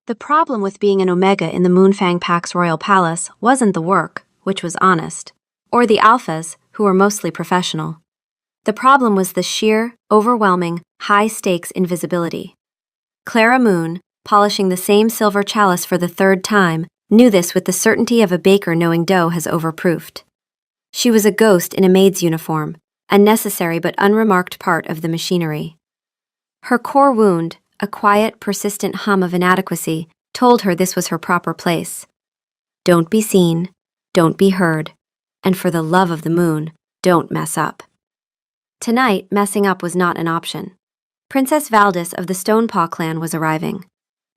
The problem with being an Omega in the Moonfang Pack's royal palace wasn't the work, which was honest, or the Alphas, who were mostly professional. The problem was the sheer, overwhelming, high-stakes invisibility. Clara Moon, polishing the same silver chalice for the third time, knew this with the certainty of a baker knowing dough has overproofed. She was a ghost in a maid's uniform, a necessary but unremarked part of the machinery. Her core wound, a quiet, persistent hum of inadequacy, told her this was her proper place. Don't be seen, don't be heard, and for the love of the moon, don't mess up. Tonight, messing up was not an option. Princess Valdis of the Stonepaw clan was arriving.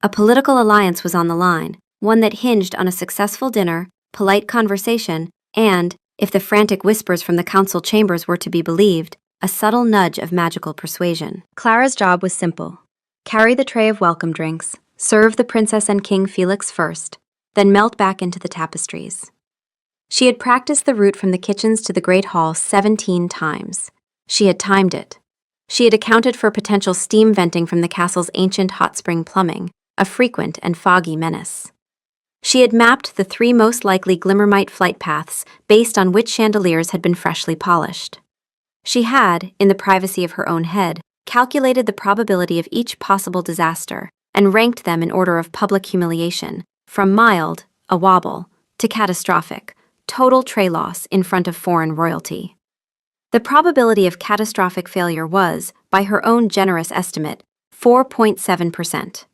A political alliance was on the line, one that hinged on a successful dinner, polite conversation, and, if the frantic whispers from the council chambers were to be believed, a subtle nudge of magical persuasion. Clara's job was simple. Carry the tray of welcome drinks, serve the princess and King Felix first, then melt back into the tapestries. She had practiced the route from the kitchens to the Great Hall 17 times. She had timed it. She had accounted for potential steam venting from the castle's ancient hot spring plumbing, a frequent and foggy menace. She had mapped the 3 most likely glimmermite flight paths based on which chandeliers had been freshly polished. She had, in the privacy of her own head, calculated the probability of each possible disaster and ranked them in order of public humiliation, from mild, a wobble, to catastrophic, total tray loss in front of foreign royalty. The probability of catastrophic failure was, by her own generous estimate, 4.7%.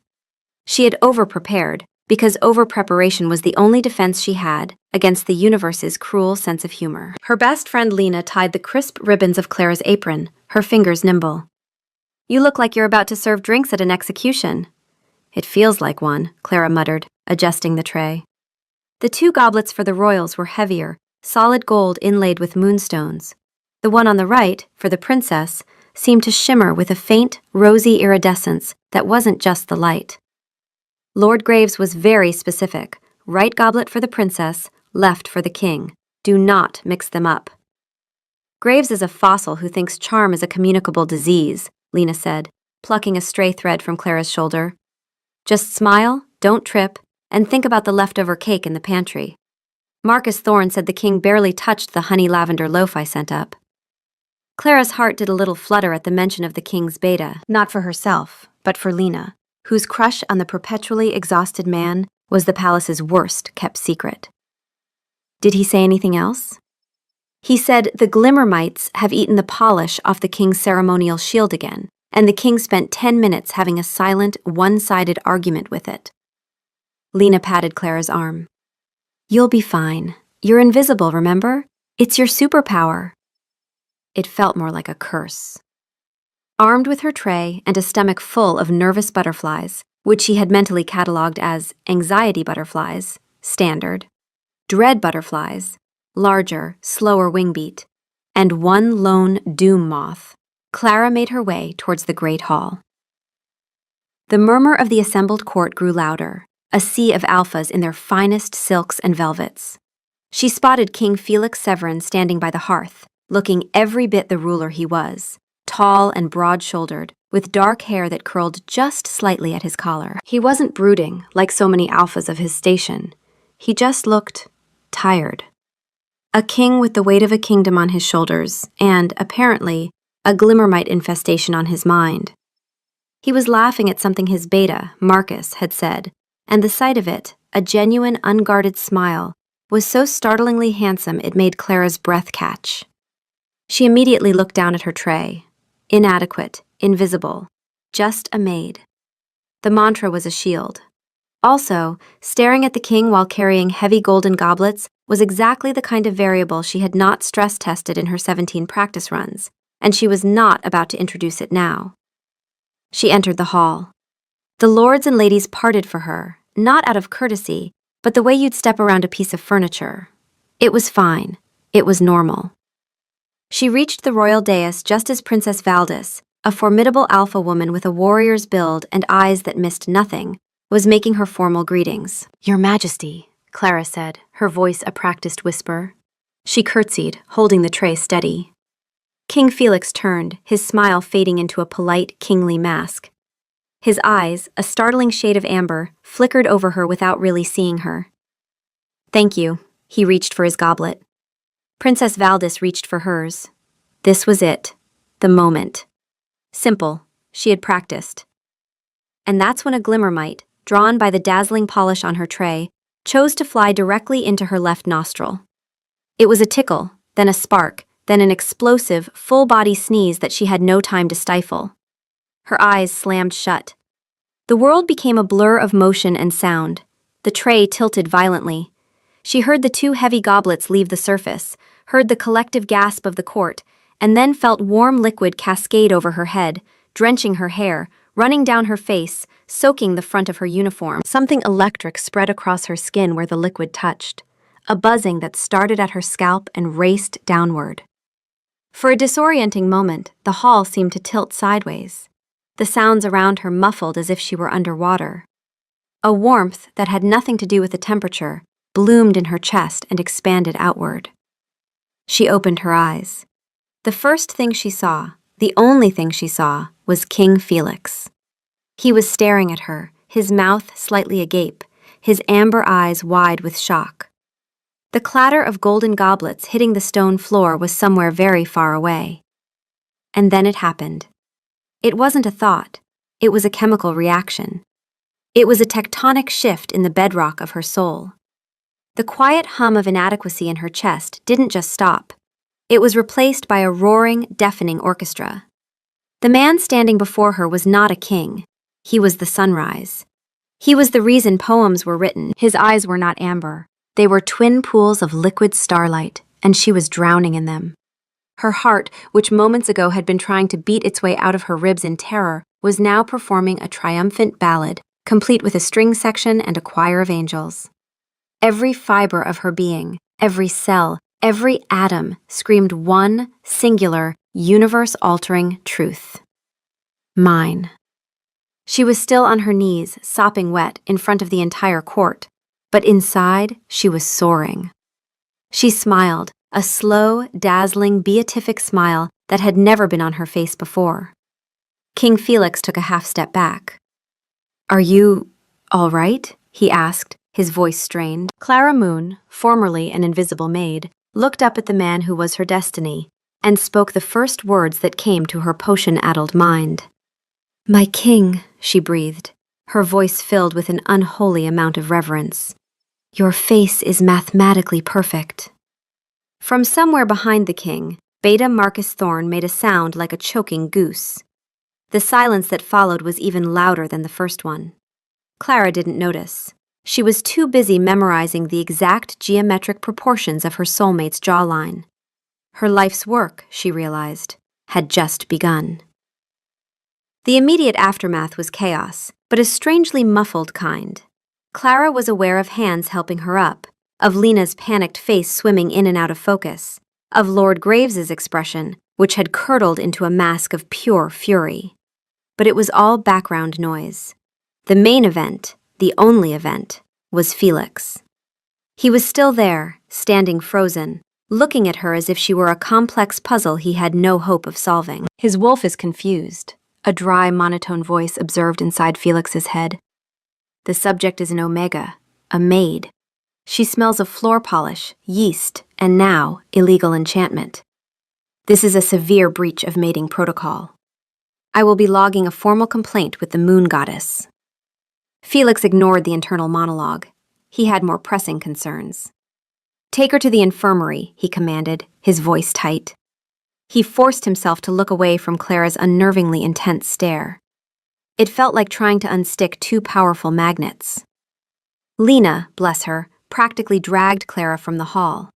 She had over-prepared, because over-preparation was the only defense she had against the universe's cruel sense of humor. Her best friend Lena tied the crisp ribbons of Clara's apron, her fingers nimble. "You look like you're about to serve drinks at an execution." "It feels like one," Clara muttered, adjusting the tray. The 2 goblets for the royals were heavier, solid gold inlaid with moonstones. The one on the right, for the princess, seemed to shimmer with a faint, rosy iridescence that wasn't just the light. Lord Graves was very specific. Right goblet for the princess, left for the king. Do not mix them up. "Graves is a fossil who thinks charm is a communicable disease," Lena said, plucking a stray thread from Clara's shoulder. "Just smile, don't trip, and think about the leftover cake in the pantry. Marcus Thorne said the king barely touched the honey lavender loaf I sent up." Clara's heart did a little flutter at the mention of the king's beta, not for herself, but for Lena, whose crush on the perpetually exhausted man was the palace's worst-kept secret. Did he say anything else? He said the Glimmermites have eaten the polish off the king's ceremonial shield again, and the king spent 10 minutes having a silent, one-sided argument with it. Lena patted Clara's arm. "You'll be fine. You're invisible, remember? It's your superpower." It felt more like a curse. Armed with her tray and a stomach full of nervous butterflies, which she had mentally catalogued as anxiety butterflies, standard, dread butterflies, larger, slower wing beat, and one lone doom moth, Clara made her way towards the Great Hall. The murmur of the assembled court grew louder, a sea of alphas in their finest silks and velvets. She spotted King Felix Severin standing by the hearth, looking every bit the ruler he was, tall and broad-shouldered, with dark hair that curled just slightly at his collar. He wasn't brooding, like so many alphas of his station. He just looked tired. A king with the weight of a kingdom on his shoulders, and, apparently, a glimmermite infestation on his mind. He was laughing at something his beta, Marcus, had said, and the sight of it, a genuine, unguarded smile, was so startlingly handsome it made Clara's breath catch. She immediately looked down at her tray. Inadequate, invisible, just a maid. The mantra was a shield. Also, staring at the king while carrying heavy golden goblets was exactly the kind of variable she had not stress-tested in her 17 practice runs, and she was not about to introduce it now. She entered the hall. The lords and ladies parted for her, not out of courtesy, but the way you'd step around a piece of furniture. It was fine. It was normal. She reached the royal dais just as Princess Valdis, a formidable alpha woman with a warrior's build and eyes that missed nothing, was making her formal greetings. "Your Majesty," Clara said, her voice a practiced whisper. She curtsied, holding the tray steady. King Felix turned, his smile fading into a polite, kingly mask. His eyes, a startling shade of amber, flickered over her without really seeing her. "Thank you." He reached for his goblet. Princess Valdis reached for hers. This was it. The moment. Simple. She had practiced. And that's when a glimmermite, drawn by the dazzling polish on her tray, chose to fly directly into her left nostril. It was a tickle, then a spark, then an explosive, full-body sneeze that she had no time to stifle. Her eyes slammed shut. The world became a blur of motion and sound. The tray tilted violently. She heard the two heavy goblets leave the surface, heard the collective gasp of the court, and then felt warm liquid cascade over her head, drenching her hair, running down her face, soaking the front of her uniform. Something electric spread across her skin where the liquid touched, a buzzing that started at her scalp and raced downward. For a disorienting moment, the hall seemed to tilt sideways. The sounds around her muffled as if she were underwater. A warmth that had nothing to do with the temperature bloomed in her chest and expanded outward. She opened her eyes. The first thing she saw, the only thing she saw, was King Felix. He was staring at her, his mouth slightly agape, his amber eyes wide with shock. The clatter of golden goblets hitting the stone floor was somewhere very far away. And then it happened. It wasn't a thought. It was a chemical reaction. It was a tectonic shift in the bedrock of her soul. The quiet hum of inadequacy in her chest didn't just stop. It was replaced by a roaring, deafening orchestra. The man standing before her was not a king. He was the sunrise. He was the reason poems were written. His eyes were not amber. They were twin pools of liquid starlight, and she was drowning in them. Her heart, which moments ago had been trying to beat its way out of her ribs in terror, was now performing a triumphant ballad, complete with a string section and a choir of angels. Every fiber of her being, every cell, every atom screamed one singular, universe-altering truth. Mine. She was still on her knees, sopping wet, in front of the entire court, but inside she was soaring. She smiled, a slow, dazzling, beatific smile that had never been on her face before. King Felix took a half step back. "Are you all right?" he asked, his voice strained. Clara Moon, formerly an invisible maid, looked up at the man who was her destiny and spoke the first words that came to her potion-addled mind. "My king," she breathed, her voice filled with an unholy amount of reverence. "Your face is mathematically perfect." From somewhere behind the king, Beta Marcus Thorne made a sound like a choking goose. The silence that followed was even louder than the first one. Clara didn't notice. She was too busy memorizing the exact geometric proportions of her soulmate's jawline. Her life's work, she realized, had just begun. The immediate aftermath was chaos, but a strangely muffled kind. Clara was aware of hands helping her up, of Lena's panicked face swimming in and out of focus, of Lord Graves's expression, which had curdled into a mask of pure fury. But it was all background noise. The main event, the only event, was Felix. He was still there, standing frozen, looking at her as if she were a complex puzzle he had no hope of solving. "His wolf is confused," a dry, monotone voice observed inside Felix's head. "The subject is an omega, a maid. She smells of floor polish, yeast, and now illegal enchantment. This is a severe breach of mating protocol. I will be logging a formal complaint with the moon goddess." Felix ignored the internal monologue. He had more pressing concerns. "Take her to the infirmary," he commanded, his voice tight. He forced himself to look away from Clara's unnervingly intense stare. It felt like trying to unstick two powerful magnets. Lena, bless her, practically dragged Clara from the hall.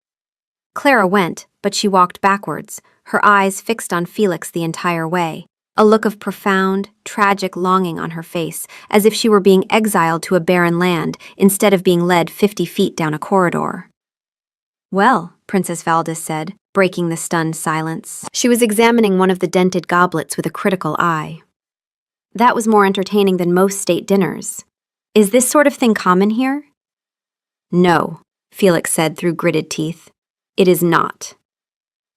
Clara went, but she walked backwards, her eyes fixed on Felix the entire way, a look of profound, tragic longing on her face, as if she were being exiled to a barren land instead of being led 50 feet down a corridor. "Well," Princess Valdis said, breaking the stunned silence. She was examining one of the dented goblets with a critical eye. "That was more entertaining than most state dinners. Is this sort of thing common here?" "No," Felix said through gritted teeth. "It is not."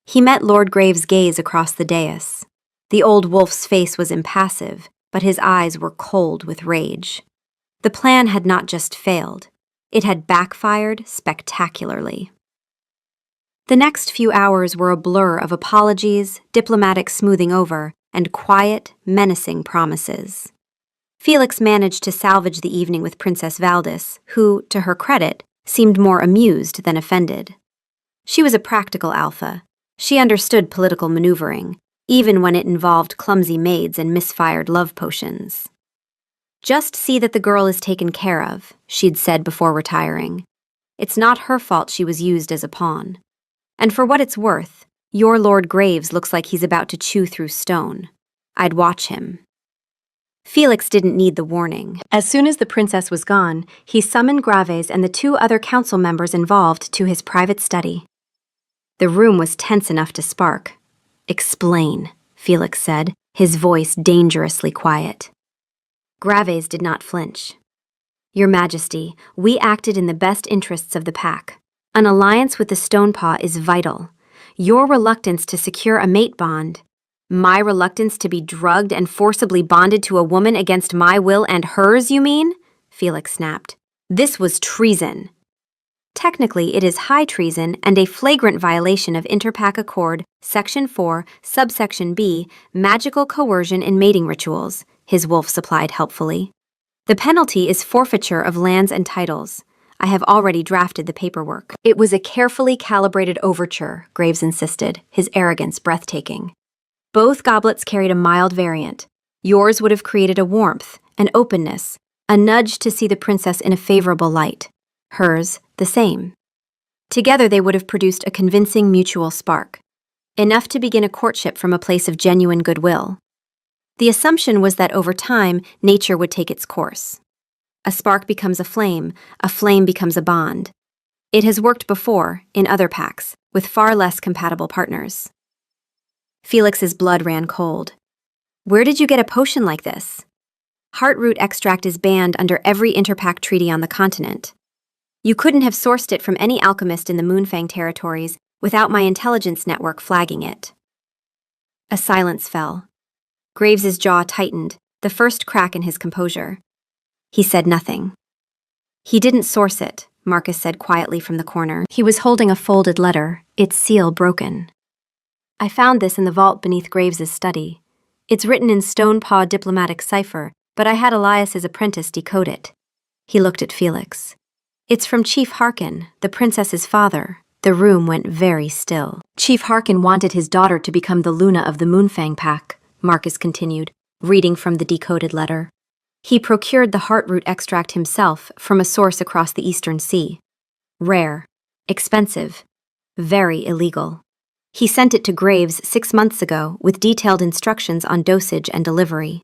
He met Lord Graves' gaze across the dais. The old wolf's face was impassive, but his eyes were cold with rage. The plan had not just failed, it had backfired spectacularly. The next few hours were a blur of apologies, diplomatic smoothing over, and quiet, menacing promises. Felix managed to salvage the evening with Princess Valdis, who, to her credit, seemed more amused than offended. She was a practical alpha. She understood political maneuvering, even when it involved clumsy maids and misfired love potions. "Just see that the girl is taken care of," she'd said before retiring. "It's not her fault she was used as a pawn. And for what it's worth, your Lord Graves looks like he's about to chew through stone. I'd watch him." Felix didn't need the warning. As soon as the princess was gone, he summoned Graves and the 2 other council members involved to his private study. The room was tense enough to spark. "Explain," Felix said, his voice dangerously quiet. Graves did not flinch. "Your Majesty, we acted in the best interests of the pack. An alliance with the Stonepaw is vital. Your reluctance to secure a mate bond, my reluctance to be drugged and forcibly bonded to a woman against my will and hers, you mean?" Felix snapped. "This was treason." "Technically, it is high treason and a flagrant violation of Interpack Accord, Section 4, Subsection B, Magical Coercion in Mating Rituals," his wolf supplied helpfully. "The penalty is forfeiture of lands and titles. I have already drafted the paperwork." "It was a carefully calibrated overture," Graves insisted, his arrogance breathtaking. "Both goblets carried a mild variant. Yours would have created a warmth, an openness, a nudge to see the princess in a favorable light. Hers, the same. Together they would have produced a convincing mutual spark, enough to begin a courtship from a place of genuine goodwill. The assumption was that over time, nature would take its course. A spark becomes a flame becomes a bond. It has worked before, in other packs, with far less compatible partners." Felix's blood ran cold. "Where did you get a potion like this?" "Heartroot extract is banned under every interpack treaty on the continent. You couldn't have sourced it from any alchemist in the Moonfang territories without my intelligence network flagging it." A silence fell. Graves's jaw tightened, the first crack in his composure. He said nothing. "He didn't source it," Marcus said quietly from the corner. He was holding a folded letter, its seal broken. "I found this in the vault beneath Graves's study. It's written in Stonepaw diplomatic cipher, but I had Elias's apprentice decode it." He looked at Felix. "It's from Chief Harkin, the princess's father." The room went very still. "Chief Harkin wanted his daughter to become the Luna of the Moonfang pack," Marcus continued, reading from the decoded letter. "He procured the heartroot extract himself from a source across the Eastern Sea. Rare, expensive, very illegal. He sent it to Graves 6 months ago with detailed instructions on dosage and delivery."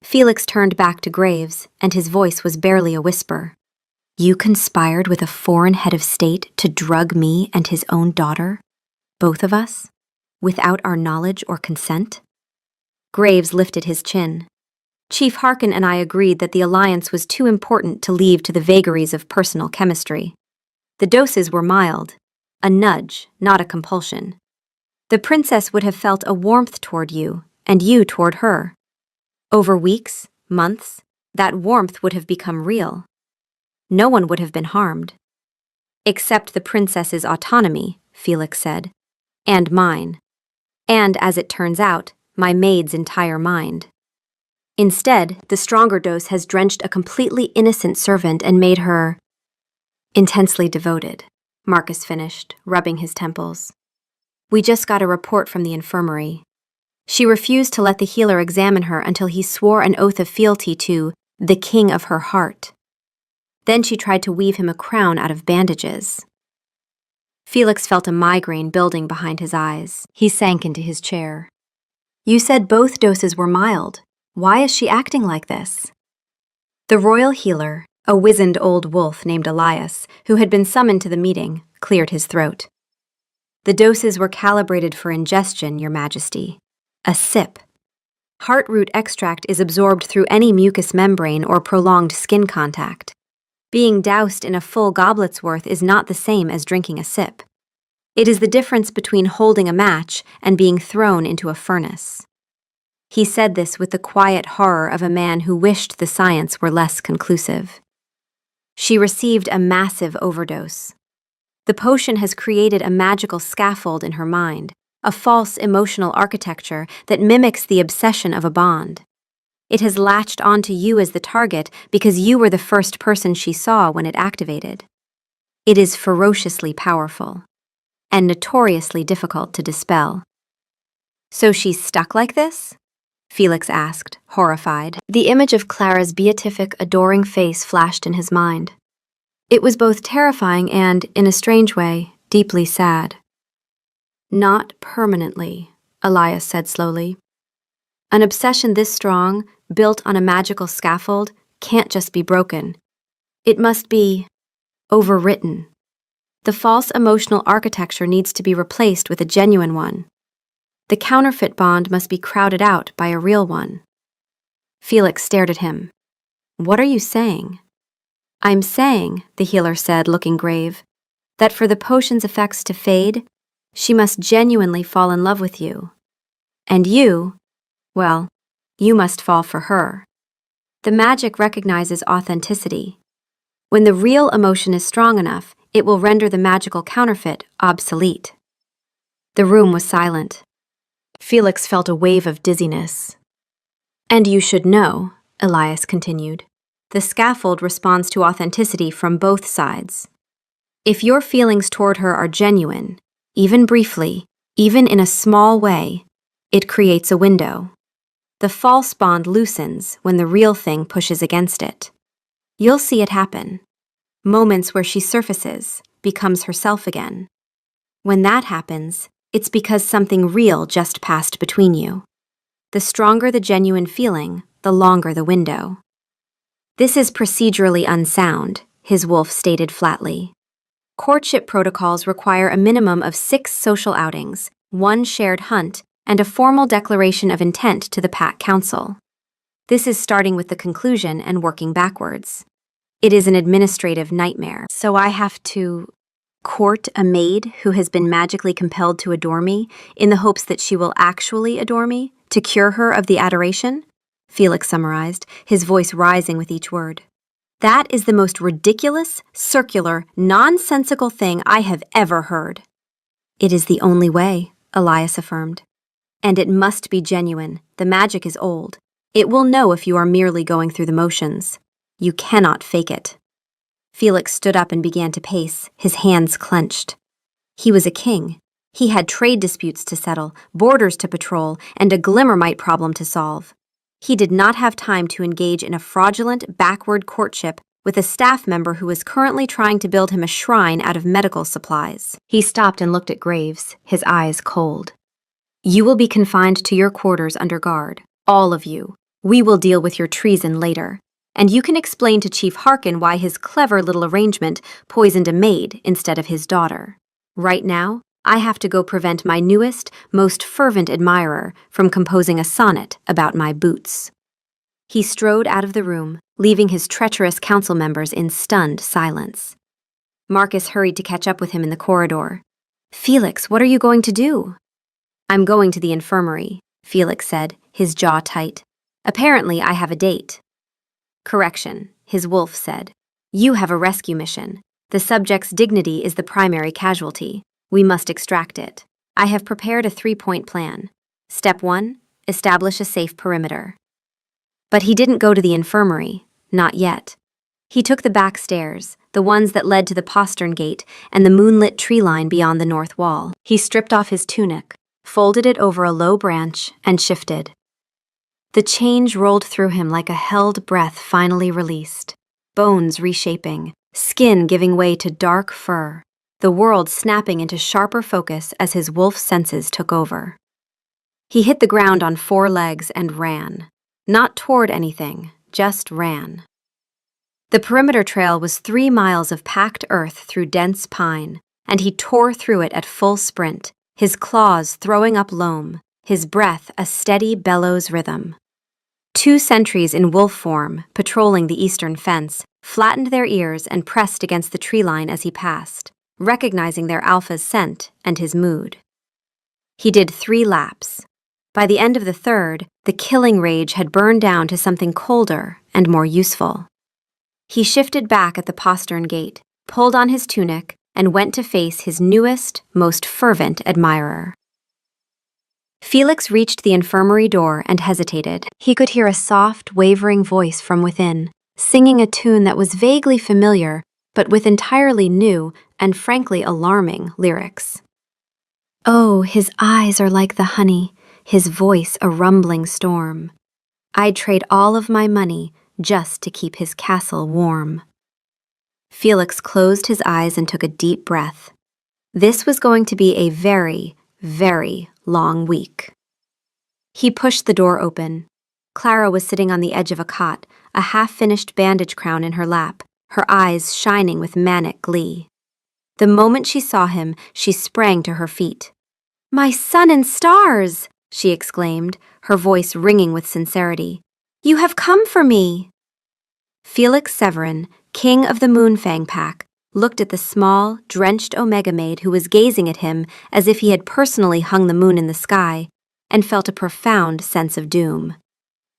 Felix turned back to Graves, and his voice was barely a whisper. "You conspired with a foreign head of state to drug me and his own daughter? Both of us? Without our knowledge or consent?" Graves lifted his chin. "Chief Harkin and I agreed that the alliance was too important to leave to the vagaries of personal chemistry. The doses were mild, a nudge, not a compulsion. The princess would have felt a warmth toward you, and you toward her. Over weeks, months, that warmth would have become real. No one would have been harmed. Except the princess's autonomy," Felix said. "And mine. And, as it turns out, my maid's entire mind. Instead, the stronger dose has drenched a completely innocent servant and made her intensely devoted," Marcus finished, rubbing his temples. "We just got a report from the infirmary. She refused to let the healer examine her until he swore an oath of fealty to the king of her heart. Then she tried to weave him a crown out of bandages." Felix felt a migraine building behind his eyes. He sank into his chair. "You said both doses were mild. Why is she acting like this?" The royal healer, a wizened old wolf named Elias, who had been summoned to the meeting, cleared his throat. "The doses were calibrated for ingestion, Your Majesty. A sip. Heartroot extract is absorbed through any mucous membrane or prolonged skin contact. Being doused in a full goblet's worth is not the same as drinking a sip. It is the difference between holding a match and being thrown into a furnace." He said this with the quiet horror of a man who wished the science were less conclusive. She received a massive overdose. The potion has created a magical scaffold in her mind, a false emotional architecture that mimics the obsession of a bond. It has latched onto you as the target because you were the first person she saw when it activated. It is ferociously powerful and notoriously difficult to dispel. So she's stuck like this? Felix asked, horrified. The image of Clara's beatific, adoring face flashed in his mind. It was both terrifying and, in a strange way, deeply sad. Not permanently, Elias said slowly. An obsession this strong, built on a magical scaffold, can't just be broken. It must be overwritten. The false emotional architecture needs to be replaced with a genuine one. The counterfeit bond must be crowded out by a real one. Felix stared at him. What are you saying? I'm saying, the healer said, looking grave, that for the potion's effects to fade, she must genuinely fall in love with you. And you, well, you must fall for her. The magic recognizes authenticity. When the real emotion is strong enough, it will render the magical counterfeit obsolete. The room was silent. Felix felt a wave of dizziness. And you should know, Elias continued, the scaffold responds to authenticity from both sides. If your feelings toward her are genuine, even briefly, even in a small way, it creates a window. The false bond loosens when the real thing pushes against it. You'll see it happen. Moments where she surfaces, becomes herself again. When that happens, it's because something real just passed between you. The stronger the genuine feeling, the longer the window. This is procedurally unsound, his wolf stated flatly. Courtship protocols require a minimum of 6 social outings, 1 shared hunt, and a formal declaration of intent to the Pack Council. This is starting with the conclusion and working backwards. It is an administrative nightmare. So I have to court a maid who has been magically compelled to adore me in the hopes that she will actually adore me, to cure her of the adoration? Felix summarized, his voice rising with each word. That is the most ridiculous, circular, nonsensical thing I have ever heard. It is the only way, Elias affirmed. And it must be genuine. The magic is old. It will know if you are merely going through the motions. You cannot fake it. Felix stood up and began to pace, his hands clenched. He was a king. He had trade disputes to settle, borders to patrol, and a glimmermite problem to solve. He did not have time to engage in a fraudulent, backward courtship with a staff member who was currently trying to build him a shrine out of medical supplies. He stopped and looked at Graves, his eyes cold. You will be confined to your quarters under guard, all of you. We will deal with your treason later. And you can explain to Chief Harkin why his clever little arrangement poisoned a maid instead of his daughter. Right now, I have to go prevent my newest, most fervent admirer from composing a sonnet about my boots. He strode out of the room, leaving his treacherous council members in stunned silence. Marcus hurried to catch up with him in the corridor. Felix, what are you going to do? I'm going to the infirmary, Felix said, his jaw tight. Apparently, I have a date. Correction, his wolf said. You have a rescue mission. The subject's dignity is the primary casualty. We must extract it. I have prepared a 3-point plan. Step 1, establish a safe perimeter. But he didn't go to the infirmary, not yet. He took the back stairs, the ones that led to the postern gate and the moonlit tree line beyond the north wall. He stripped off his tunic, folded it over a low branch, and shifted. The change rolled through him like a held breath finally released. Bones reshaping, skin giving way to dark fur, the world snapping into sharper focus as his wolf senses took over. He hit the ground on 4 legs and ran. Not toward anything, just ran. The perimeter trail was 3 miles of packed earth through dense pine, and he tore through it at full sprint, his claws throwing up loam, his breath a steady bellows rhythm. 2 sentries in wolf form, patrolling the eastern fence, flattened their ears and pressed against the tree line as he passed, recognizing their alpha's scent and his mood. He did 3 laps. By the end of the third, the killing rage had burned down to something colder and more useful. He shifted back at the postern gate, pulled on his tunic, and went to face his newest, most fervent admirer. Felix reached the infirmary door and hesitated. He could hear a soft, wavering voice from within, singing a tune that was vaguely familiar, but with entirely new and frankly alarming lyrics. Oh, his eyes are like the honey, his voice a rumbling storm. I'd trade all of my money just to keep his castle warm. Felix closed his eyes and took a deep breath. This was going to be a very, very long week. He pushed the door open. Clara was sitting on the edge of a cot, a half-finished bandage crown in her lap, her eyes shining with manic glee. The moment she saw him, she sprang to her feet. "My sun and stars!" she exclaimed, her voice ringing with sincerity. "You have come for me!" Felix Severin, king of the Moonfang pack, looked at the small, drenched Omega maid who was gazing at him as if he had personally hung the moon in the sky, and felt a profound sense of doom.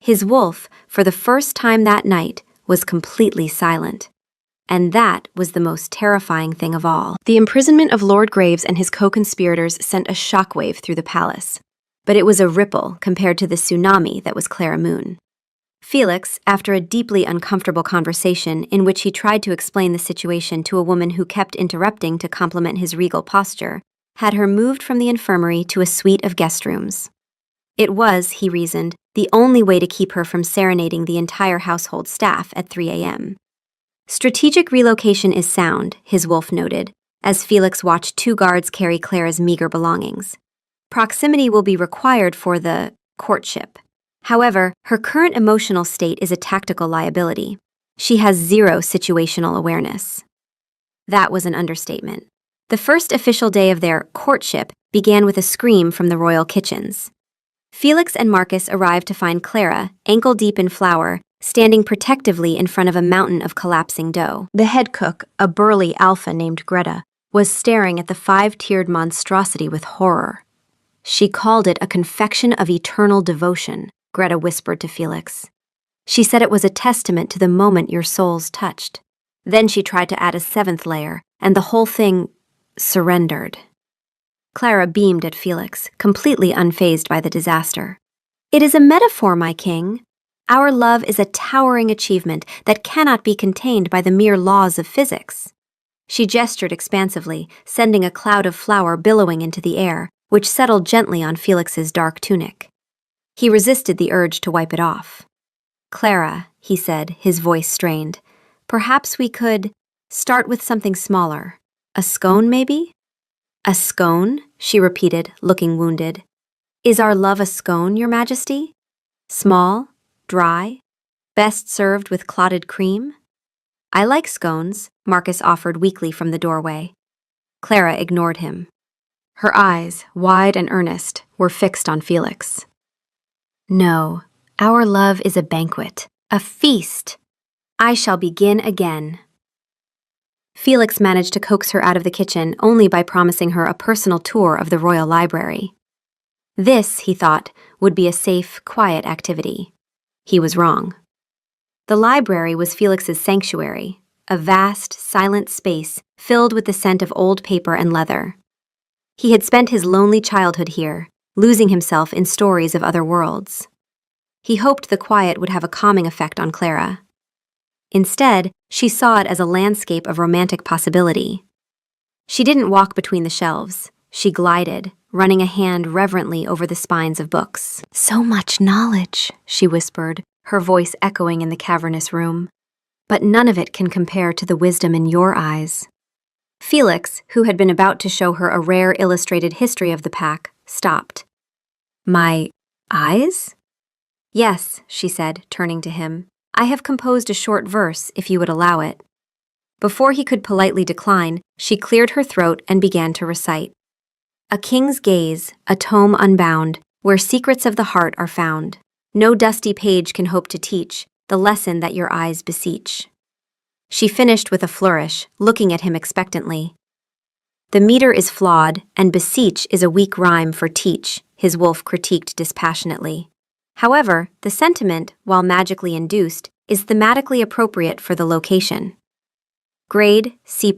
His wolf, for the first time that night, was completely silent. And that was the most terrifying thing of all. The imprisonment of Lord Graves and his co-conspirators sent a shockwave through the palace, but it was a ripple compared to the tsunami that was Clara Moon. Felix, after a deeply uncomfortable conversation in which he tried to explain the situation to a woman who kept interrupting to compliment his regal posture, had her moved from the infirmary to a suite of guest rooms. It was, he reasoned, the only way to keep her from serenading the entire household staff at 3 a.m. Strategic relocation is sound, his wolf noted, as Felix watched 2 guards carry Clara's meager belongings. Proximity will be required for the courtship. However, her current emotional state is a tactical liability. She has zero situational awareness. That was an understatement. The first official day of their courtship began with a scream from the royal kitchens. Felix and Marcus arrived to find Clara, ankle-deep in flour, standing protectively in front of a mountain of collapsing dough. The head cook, a burly alpha named Greta, was staring at the 5-tiered monstrosity with horror. She called it a confection of eternal devotion, Greta whispered to Felix. She said it was a testament to the moment your souls touched. Then she tried to add a 7th layer, and the whole thing surrendered. Clara beamed at Felix, completely unfazed by the disaster. "It is a metaphor, my king. Our love is a towering achievement that cannot be contained by the mere laws of physics." She gestured expansively, sending a cloud of flour billowing into the air, which settled gently on Felix's dark tunic. He resisted the urge to wipe it off. "Clara," he said, his voice strained, "perhaps we could start with something smaller. A scone, maybe?" "A scone?" she repeated, looking wounded. "Is our love a scone, Your Majesty? Small? Dry? Best served with clotted cream?" "I like scones," Marcus offered weakly from the doorway. Clara ignored him. Her eyes, wide and earnest, were fixed on Felix. "No, our love is a banquet, a feast. I shall begin again." Felix managed to coax her out of the kitchen only by promising her a personal tour of the royal library. This, he thought, would be a safe, quiet activity. He was wrong. The library was Felix's sanctuary, a vast, silent space filled with the scent of old paper and leather. He had spent his lonely childhood here, losing himself in stories of other worlds. He hoped the quiet would have a calming effect on Clara. Instead, she saw it as a landscape of romantic possibility. She didn't walk between the shelves. She glided, running a hand reverently over the spines of books. "So much knowledge," she whispered, her voice echoing in the cavernous room. "But none of it can compare to the wisdom in your eyes." Felix, who had been about to show her a rare illustrated history of the pack, stopped. "My eyes?" "Yes," she said, turning to him. "I have composed a short verse, if you would allow it." Before he could politely decline, she cleared her throat and began to recite. "A king's gaze, a tome unbound, where secrets of the heart are found. No dusty page can hope to teach the lesson that your eyes beseech." She finished with a flourish, looking at him expectantly. The meter is flawed, and beseech is a weak rhyme for teach, his wolf critiqued dispassionately. However, the sentiment, while magically induced, is thematically appropriate for the location. Grade C+.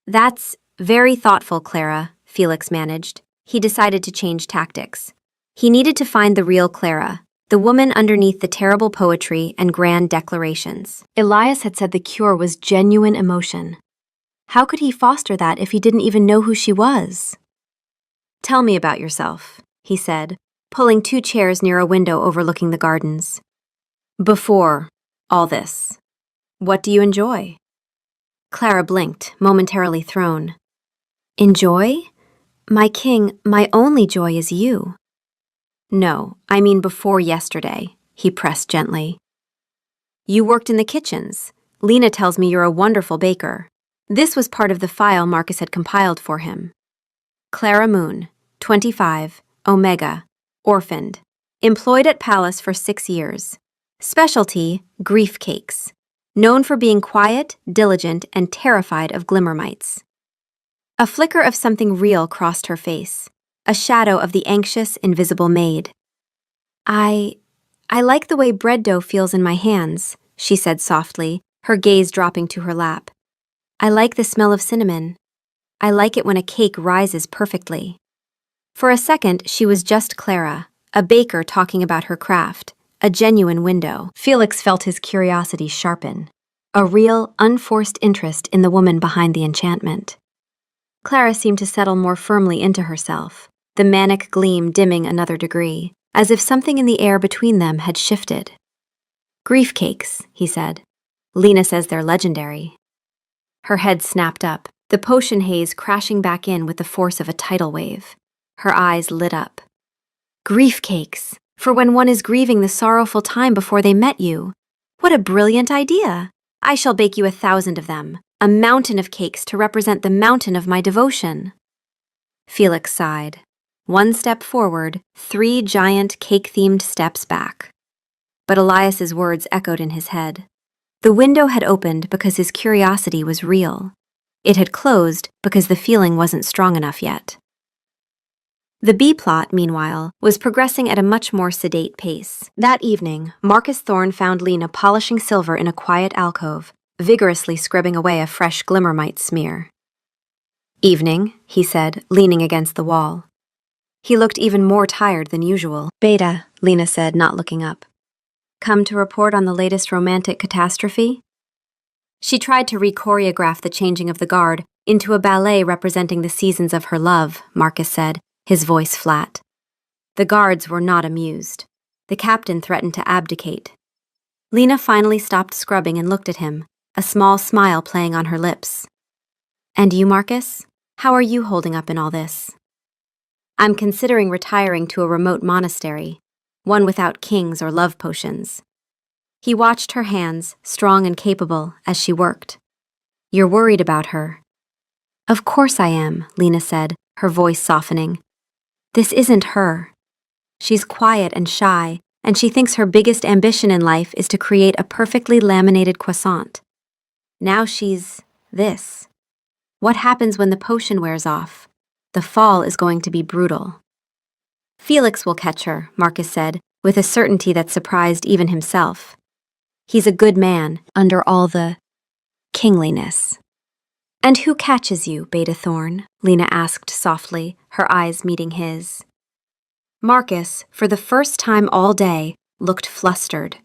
That's very thoughtful, Clara, Felix managed. He decided to change tactics. He needed to find the real Clara, the woman underneath the terrible poetry and grand declarations. Elias had said the cure was genuine emotion. How could he foster that if he didn't even know who she was? Tell me about yourself, he said, pulling 2 chairs near a window overlooking the gardens. Before all this, what do you enjoy? Clara blinked, momentarily thrown. Enjoy? My king, my only joy is you. No, I mean before yesterday, he pressed gently. You worked in the kitchens. Lena tells me you're a wonderful baker. This was part of the file Marcus had compiled for him. Clara Moon, 25, Omega, orphaned. Employed at Palace for 6 years. Specialty, grief cakes. Known for being quiet, diligent, and terrified of glimmermites. A flicker of something real crossed her face, a shadow of the anxious, invisible maid. I like the way bread dough feels in my hands, she said softly, her gaze dropping to her lap. I like the smell of cinnamon. I like it when a cake rises perfectly. For a second, she was just Clara, a baker talking about her craft, a genuine window. Felix felt his curiosity sharpen, a real, unforced interest in the woman behind the enchantment. Clara seemed to settle more firmly into herself, the manic gleam dimming another degree, as if something in the air between them had shifted. Grief cakes, he said. Lena says they're legendary. Her head snapped up, the potion haze crashing back in with the force of a tidal wave. Her eyes lit up. Grief cakes, for when one is grieving the sorrowful time before they met you. What a brilliant idea! I shall bake you 1,000 of them, a mountain of cakes to represent the mountain of my devotion. Felix sighed. 1 step forward, 3 giant cake-themed steps back. But Elias's words echoed in his head. The window had opened because his curiosity was real. It had closed because the feeling wasn't strong enough yet. The B-plot, meanwhile, was progressing at a much more sedate pace. That evening, Marcus Thorne found Lena polishing silver in a quiet alcove, vigorously scrubbing away a fresh glimmermite smear. Evening, he said, leaning against the wall. He looked even more tired than usual. Beta, Lena said, not looking up. Come to report on the latest romantic catastrophe? She tried to re-choreograph the changing of the guard into a ballet representing the seasons of her love, Marcus said, his voice flat. The guards were not amused. The captain threatened to abdicate. Lena finally stopped scrubbing and looked at him, a small smile playing on her lips. And you, Marcus? How are you holding up in all this? I'm considering retiring to a remote monastery, one without kings or love potions. He watched her hands, strong and capable, as she worked. You're worried about her. Of course I am, Lena said, her voice softening. This isn't her. She's quiet and shy, and she thinks her biggest ambition in life is to create a perfectly laminated croissant. Now she's this. What happens when the potion wears off? The fall is going to be brutal. Felix will catch her, Marcus said, with a certainty that surprised even himself. He's a good man, under all the kingliness. And who catches you, Beta Thorne? Lena asked softly, her eyes meeting his. Marcus, for the first time all day, looked flustered.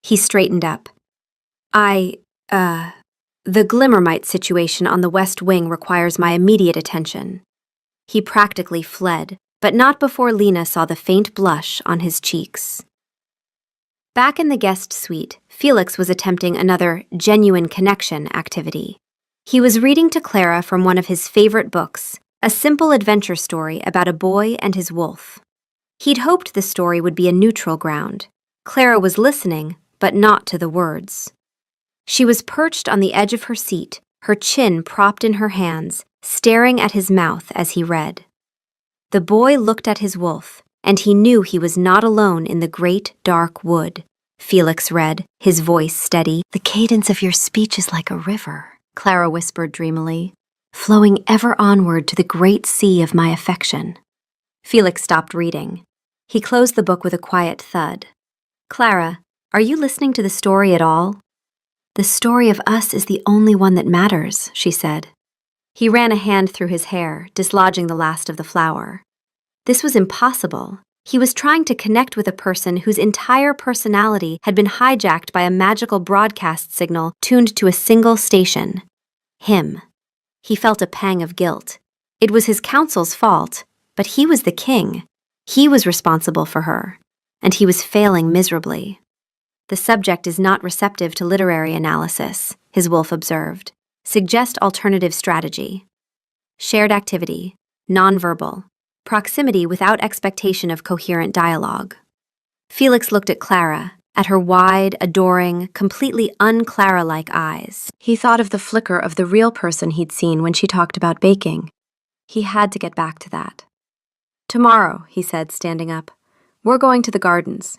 He straightened up. The glimmermite situation on the West Wing requires my immediate attention. He practically fled, but not before Lena saw the faint blush on his cheeks. Back in the guest suite, Felix was attempting another genuine connection activity. He was reading to Clara from one of his favorite books, a simple adventure story about a boy and his wolf. He'd hoped the story would be a neutral ground. Clara was listening, but not to the words. She was perched on the edge of her seat, her chin propped in her hands, staring at his mouth as he read. The boy looked at his wolf, and he knew he was not alone in the great, dark wood. Felix read, his voice steady. The cadence of your speech is like a river, Clara whispered dreamily. flowing ever onward to the great sea of my affection. Felix stopped reading. He closed the book with a quiet thud. Clara, are you listening to the story at all? The story of us is the only one that matters, she said. He ran a hand through his hair, dislodging the last of the flower. This was impossible. He was trying to connect with a person whose entire personality had been hijacked by a magical broadcast signal tuned to a single station. Him. He felt a pang of guilt. It was his counsel's fault, but he was the king. He was responsible for her, and he was failing miserably. The subject is not receptive to literary analysis, his wolf observed. Suggest alternative strategy. Shared activity, nonverbal, proximity without expectation of coherent dialogue. Felix looked at Clara, at her wide, adoring, completely un-Clara-like eyes. He thought of the flicker of the real person he'd seen when she talked about baking. He had to get back to that. Tomorrow, he said, standing up, we're going to the gardens.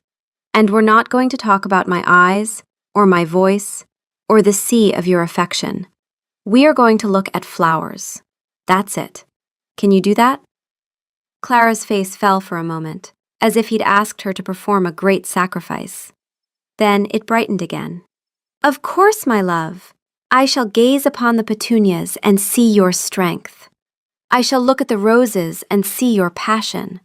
And we're not going to talk about my eyes, or my voice, or the sea of your affection. We are going to look at flowers. That's it. Can you do that? Clara's face fell for a moment, as if he'd asked her to perform a great sacrifice. Then it brightened again. Of course, my love. I shall gaze upon the petunias and see your strength. I shall look at the roses and see your passion.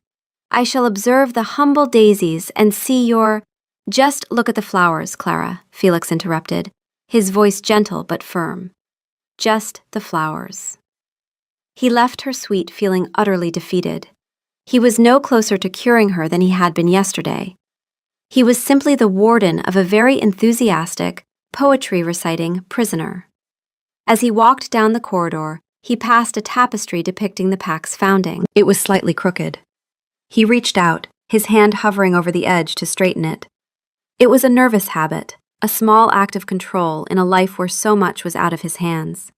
I shall observe the humble daisies and see your— Just look at the flowers, Clara, Felix interrupted, his voice gentle but firm. Just the flowers. He left her suite feeling utterly defeated. He was no closer to curing her than he had been yesterday. He was simply the warden of a very enthusiastic, poetry-reciting prisoner. As he walked down the corridor, he passed a tapestry depicting the pack's founding. It was slightly crooked. He reached out, his hand hovering over the edge to straighten it. It was a nervous habit, a small act of control in a life where so much was out of his hands.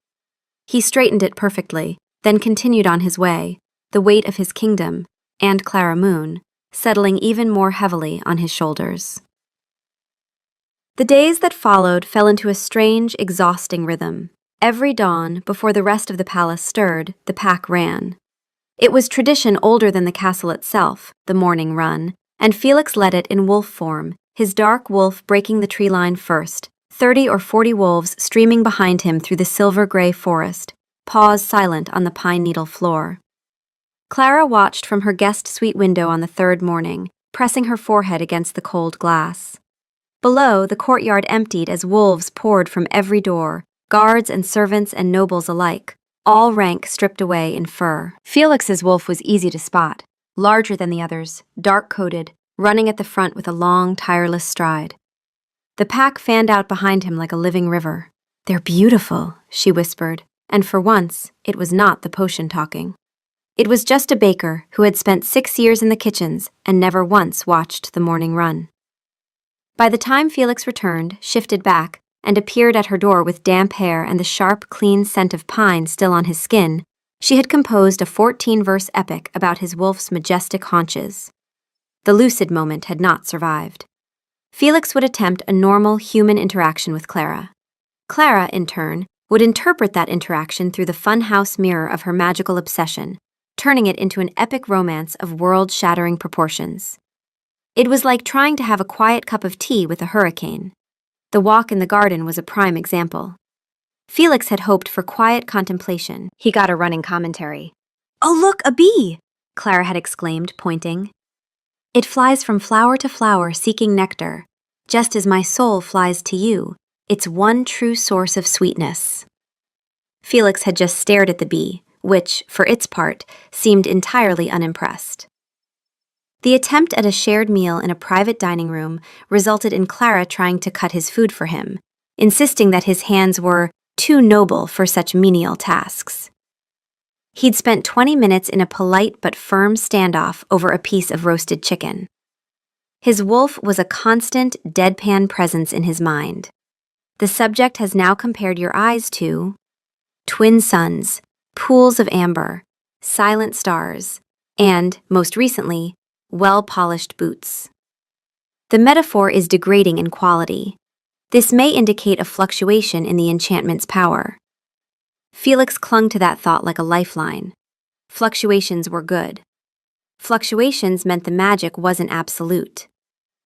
He straightened it perfectly, then continued on his way, the weight of his kingdom, and Clara Moon, settling even more heavily on his shoulders. The days that followed fell into a strange, exhausting rhythm. Every dawn, before the rest of the palace stirred, the pack ran. It was tradition older than the castle itself, the morning run, and Felix led it in wolf form, his dark wolf breaking the tree line first, 30 or 40 wolves streaming behind him through the silver-gray forest, paws silent on the pine needle floor. Clara watched from her guest suite window on the third morning, pressing her forehead against the cold glass. Below, the courtyard emptied as wolves poured from every door, guards and servants and nobles alike, all rank stripped away in fur. Felix's wolf was easy to spot, larger than the others, dark-coated, running at the front with a long, tireless stride. The pack fanned out behind him like a living river. They're beautiful, she whispered, and for once, it was not the potion talking. It was just a baker who had spent 6 years in the kitchens and never once watched the morning run. By the time Felix returned, shifted back, and appeared at her door with damp hair and the sharp, clean scent of pine still on his skin, she had composed a 14-verse epic about his wolf's majestic haunches. The lucid moment had not survived. Felix would attempt a normal human interaction with Clara. Clara, in turn, would interpret that interaction through the funhouse mirror of her magical obsession, turning it into an epic romance of world-shattering proportions. It was like trying to have a quiet cup of tea with a hurricane. The walk in the garden was a prime example. Felix had hoped for quiet contemplation. He got a running commentary. "Oh, look, a bee!" Clara had exclaimed, pointing. "It flies from flower to flower seeking nectar, just as my soul flies to you, its one true source of sweetness." Felix had just stared at the bee, which, for its part, seemed entirely unimpressed. The attempt at a shared meal in a private dining room resulted in Clara trying to cut his food for him, insisting that his hands were too noble for such menial tasks. He'd spent 20 minutes in a polite but firm standoff over a piece of roasted chicken. His wolf was a constant, deadpan presence in his mind. The subject has now compared your eyes to twin suns, pools of amber, silent stars, and, most recently, well-polished boots. The metaphor is degrading in quality. This may indicate a fluctuation in the enchantment's power. Felix clung to that thought like a lifeline. Fluctuations were good. Fluctuations meant the magic wasn't absolute.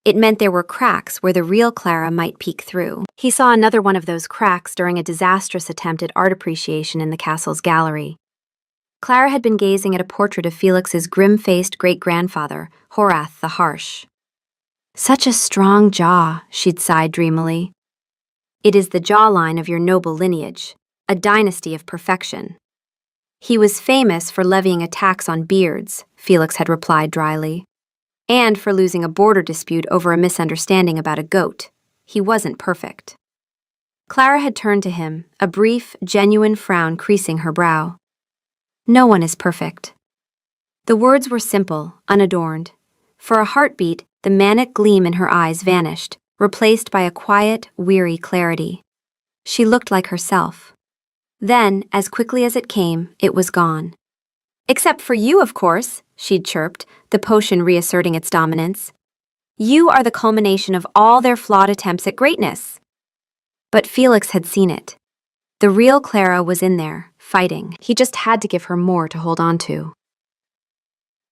It meant there were cracks where the real Clara might peek through. He saw another one of those cracks during a disastrous attempt at art appreciation in the castle's gallery. Clara had been gazing at a portrait of Felix's grim-faced great-grandfather, Horath the Harsh. Such a strong jaw, she'd sighed dreamily. It is the jawline of your noble lineage, a dynasty of perfection. He was famous for levying a tax on beards, Felix had replied dryly, and for losing a border dispute over a misunderstanding about a goat. He wasn't perfect. Clara had turned to him, a brief, genuine frown creasing her brow. No one is perfect. The words were simple, unadorned. For a heartbeat, the manic gleam in her eyes vanished, replaced by a quiet, weary clarity. She looked like herself. Then, as quickly as it came, it was gone. Except for you, of course, she'd chirped, the potion reasserting its dominance. You are the culmination of all their flawed attempts at greatness. But Felix had seen it. The real Clara was in there, fighting. He just had to give her more to hold on to.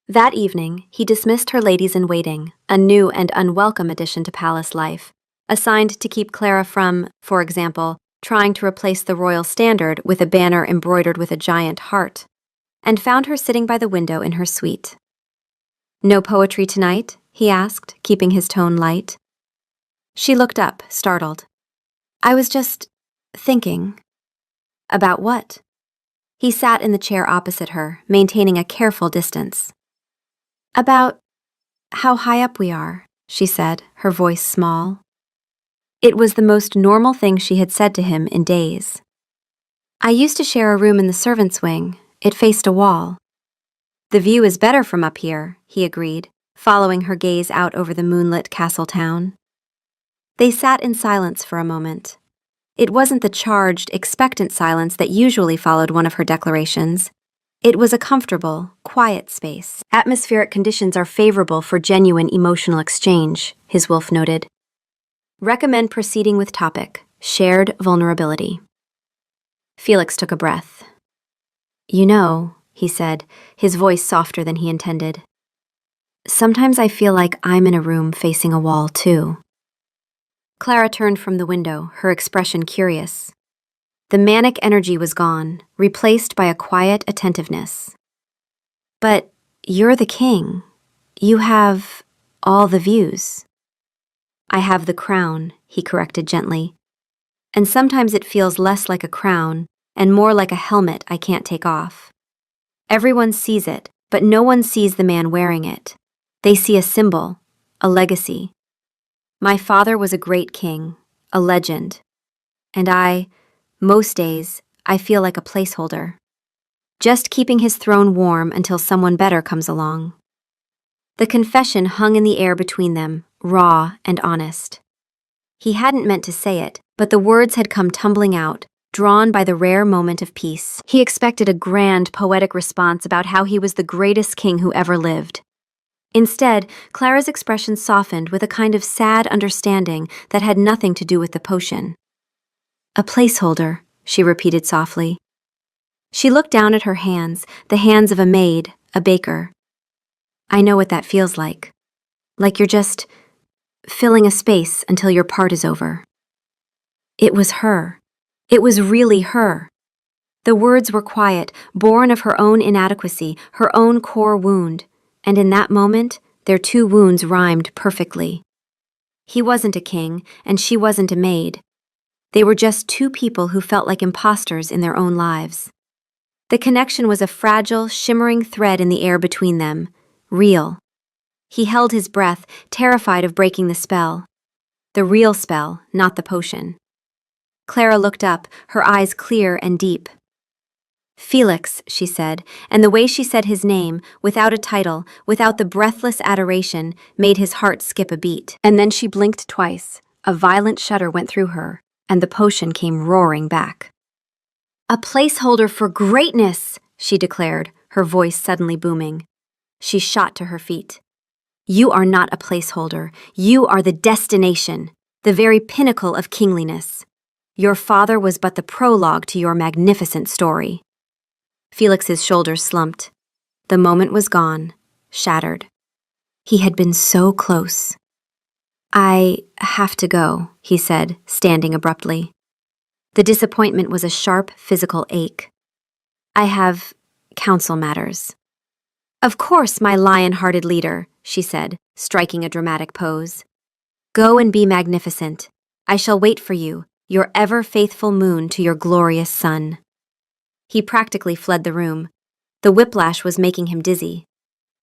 That evening, he dismissed her ladies-in-waiting, a new and unwelcome addition to palace life, assigned to keep Clara from, for example, trying to replace the royal standard with a banner embroidered with a giant heart, and found her sitting by the window in her suite. No poetry tonight? He asked, keeping his tone light. She looked up, startled. I was just thinking. About what? He sat in the chair opposite her, maintaining a careful distance. About how high up we are, she said, her voice small. It was the most normal thing she had said to him in days. I used to share a room in the servants' wing. It faced a wall. The view is better from up here, he agreed, following her gaze out over the moonlit castle town. They sat in silence for a moment. It wasn't the charged, expectant silence that usually followed one of her declarations. It was a comfortable, quiet space. Atmospheric conditions are favorable for genuine emotional exchange, his wolf noted. Recommend proceeding with topic, shared vulnerability. Felix took a breath. You know, he said, his voice softer than he intended. Sometimes I feel like I'm in a room facing a wall, too. Clara turned from the window, her expression curious. The manic energy was gone, replaced by a quiet attentiveness. But you're the king. You have all the views. I have the crown, he corrected gently. And sometimes it feels less like a crown and more like a helmet I can't take off. Everyone sees it, but no one sees the man wearing it. They see a symbol, a legacy. My father was a great king, a legend. And most days, I feel like a placeholder. Just keeping his throne warm until someone better comes along. The confession hung in the air between them, raw and honest. He hadn't meant to say it, but the words had come tumbling out, drawn by the rare moment of peace. He expected a grand, poetic response about how he was the greatest king who ever lived. Instead, Clara's expression softened with a kind of sad understanding that had nothing to do with the potion. A placeholder, she repeated softly. She looked down at her hands, the hands of a maid, a baker. I know what that feels like. Like you're just filling a space until your part is over. It was her. It was really her. The words were quiet, born of her own inadequacy, her own core wound, and in that moment, their two wounds rhymed perfectly. He wasn't a king, and she wasn't a maid. They were just two people who felt like imposters in their own lives. The connection was a fragile, shimmering thread in the air between them, real. He held his breath, terrified of breaking the spell. The real spell, not the potion. Clara looked up, her eyes clear and deep. Felix, she said, and the way she said his name, without a title, without the breathless adoration, made his heart skip a beat. And then she blinked twice. A violent shudder went through her, and the potion came roaring back. A placeholder for greatness, she declared, her voice suddenly booming. She shot to her feet. You are not a placeholder. You are the destination, the very pinnacle of kingliness. Your father was but the prologue to your magnificent story. Felix's shoulders slumped. The moment was gone, shattered. He had been so close. I have to go, he said, standing abruptly. The disappointment was a sharp physical ache. I have council matters. Of course, my lion-hearted leader, she said, striking a dramatic pose. Go and be magnificent. I shall wait for you, your ever-faithful moon to your glorious sun. He practically fled the room. The whiplash was making him dizzy.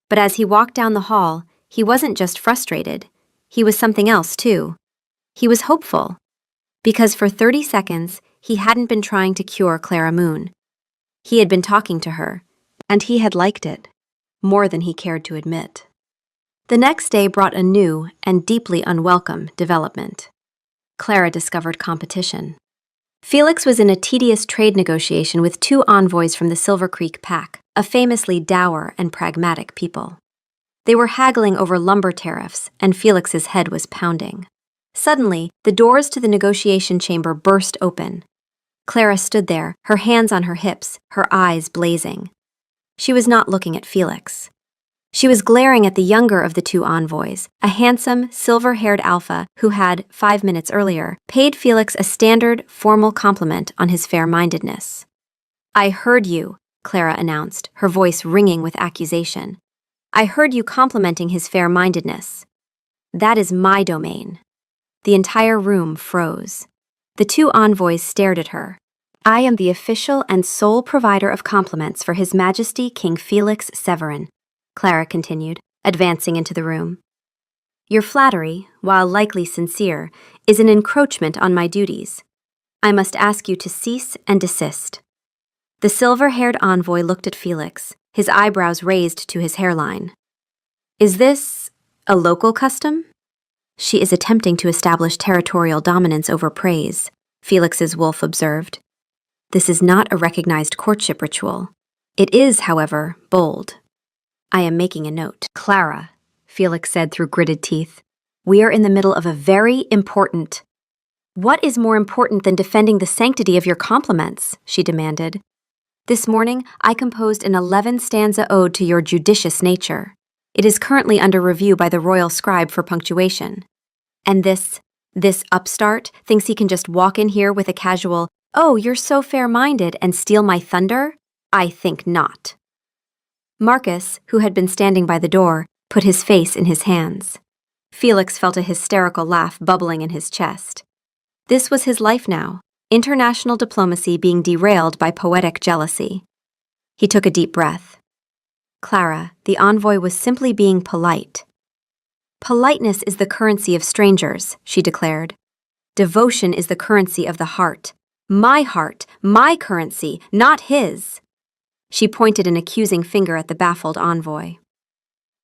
But as he walked down the hall, he wasn't just frustrated. He was something else, too. He was hopeful. Because for 30 seconds, he hadn't been trying to cure Clara Moon. He had been talking to her, and he had liked it, more than he cared to admit. The next day brought a new and deeply unwelcome development. Clara discovered competition. Felix was in a tedious trade negotiation with 2 envoys from the Silver Creek Pack, a famously dour and pragmatic people. They were haggling over lumber tariffs, and Felix's head was pounding. Suddenly, the doors to the negotiation chamber burst open. Clara stood there, her hands on her hips, her eyes blazing. She was not looking at Felix. She was glaring at the younger of the 2 envoys, a handsome, silver-haired alpha who had, 5 minutes earlier, paid Felix a standard, formal compliment on his fair-mindedness. I heard you, Clara announced, her voice ringing with accusation. I heard you complimenting his fair-mindedness. That is my domain. The entire room froze. The 2 envoys stared at her. I am the official and sole provider of compliments for His Majesty King Felix Severin, Clara continued, advancing into the room. Your flattery, while likely sincere, is an encroachment on my duties. I must ask you to cease and desist. The silver-haired envoy looked at Felix, his eyebrows raised to his hairline. Is this a local custom? She is attempting to establish territorial dominance over praise, Felix's wolf observed. This is not a recognized courtship ritual. It is, however, bold. I am making a note. Clara, Felix said through gritted teeth, we are in the middle of a very important... What is more important than defending the sanctity of your compliments? She demanded. This morning, I composed an 11-stanza ode to your judicious nature. It is currently under review by the royal scribe for punctuation. And this upstart thinks he can just walk in here with a casual, oh, you're so fair-minded, and steal my thunder? I think not. Marcus, who had been standing by the door, put his face in his hands. Felix felt a hysterical laugh bubbling in his chest. This was his life now, international diplomacy being derailed by poetic jealousy. He took a deep breath. Clara, the envoy was simply being polite. Politeness is the currency of strangers, she declared. Devotion is the currency of the heart, my currency, not his. She pointed an accusing finger at the baffled envoy.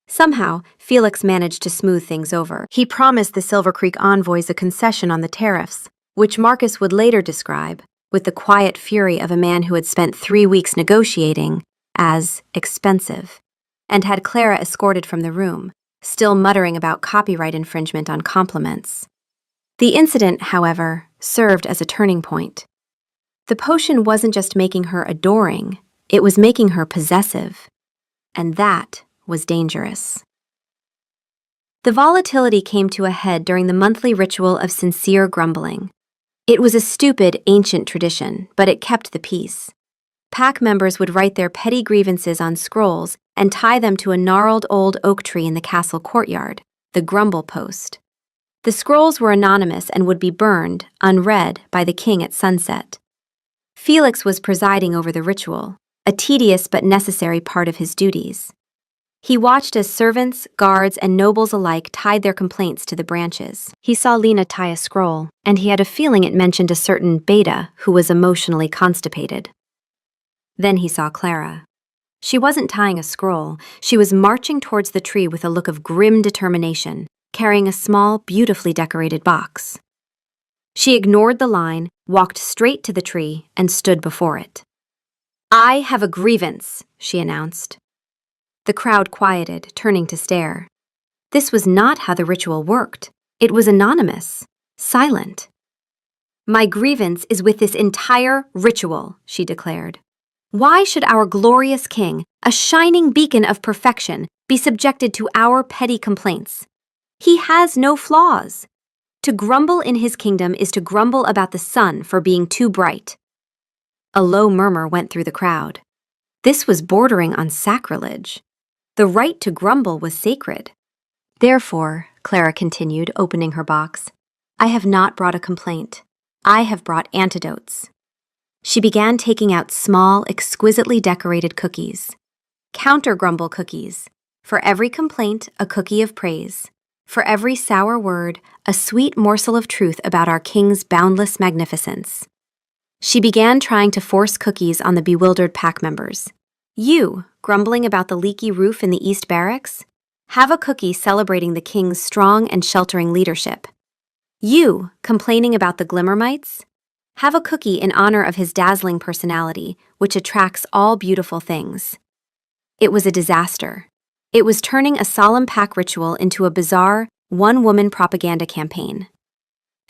Somehow, Felix managed to smooth things over. He promised the Silver Creek envoys a concession on the tariffs, which Marcus would later describe, with the quiet fury of a man who had spent 3 weeks negotiating, as expensive, and had Clara escorted from the room, still muttering about copyright infringement on compliments. The incident, however, served as a turning point. The potion wasn't just making her adoring, it was making her possessive. And that was dangerous. The volatility came to a head during the monthly ritual of sincere grumbling. It was a stupid, ancient tradition, but it kept the peace. Pack members would write their petty grievances on scrolls and tie them to a gnarled old oak tree in the castle courtyard, the grumble post. The scrolls were anonymous and would be burned, unread, by the king at sunset. Felix was presiding over the ritual, a tedious but necessary part of his duties. He watched as servants, guards, and nobles alike tied their complaints to the branches. He saw Lena tie a scroll, and he had a feeling it mentioned a certain Beta who was emotionally constipated. Then he saw Clara. She wasn't tying a scroll, she was marching towards the tree with a look of grim determination, carrying a small, beautifully decorated box. She ignored the line, walked straight to the tree, and stood before it. I have a grievance, she announced. The crowd quieted, turning to stare. This was not how the ritual worked. It was anonymous, silent. My grievance is with this entire ritual, she declared. Why should our glorious king, a shining beacon of perfection, be subjected to our petty complaints? He has no flaws. To grumble in his kingdom is to grumble about the sun for being too bright. A low murmur went through the crowd. This was bordering on sacrilege. The right to grumble was sacred. Therefore, Clara continued, opening her box, I have not brought a complaint. I have brought antidotes. She began taking out small, exquisitely decorated cookies. Counter-grumble cookies. For every complaint, a cookie of praise. For every sour word, a sweet morsel of truth about our king's boundless magnificence. She began trying to force cookies on the bewildered pack members. You, grumbling about the leaky roof in the East Barracks? Have a cookie celebrating the king's strong and sheltering leadership. You, complaining about the Glimmermites? Have a cookie in honor of his dazzling personality, which attracts all beautiful things. It was a disaster. It was turning a solemn pack ritual into a bizarre, one-woman propaganda campaign.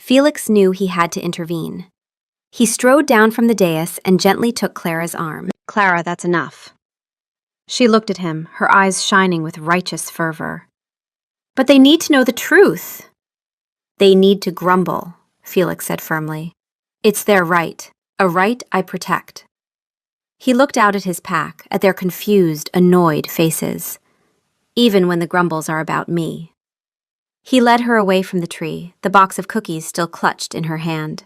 Felix knew he had to intervene. He strode down from the dais and gently took Clara's arm. Clara, that's enough. She looked at him, her eyes shining with righteous fervor. But they need to know the truth. They need to grumble, Felix said firmly. It's their right, a right I protect. He looked out at his pack, at their confused, annoyed faces. Even when the grumbles are about me. He led her away from the tree, the box of cookies still clutched in her hand.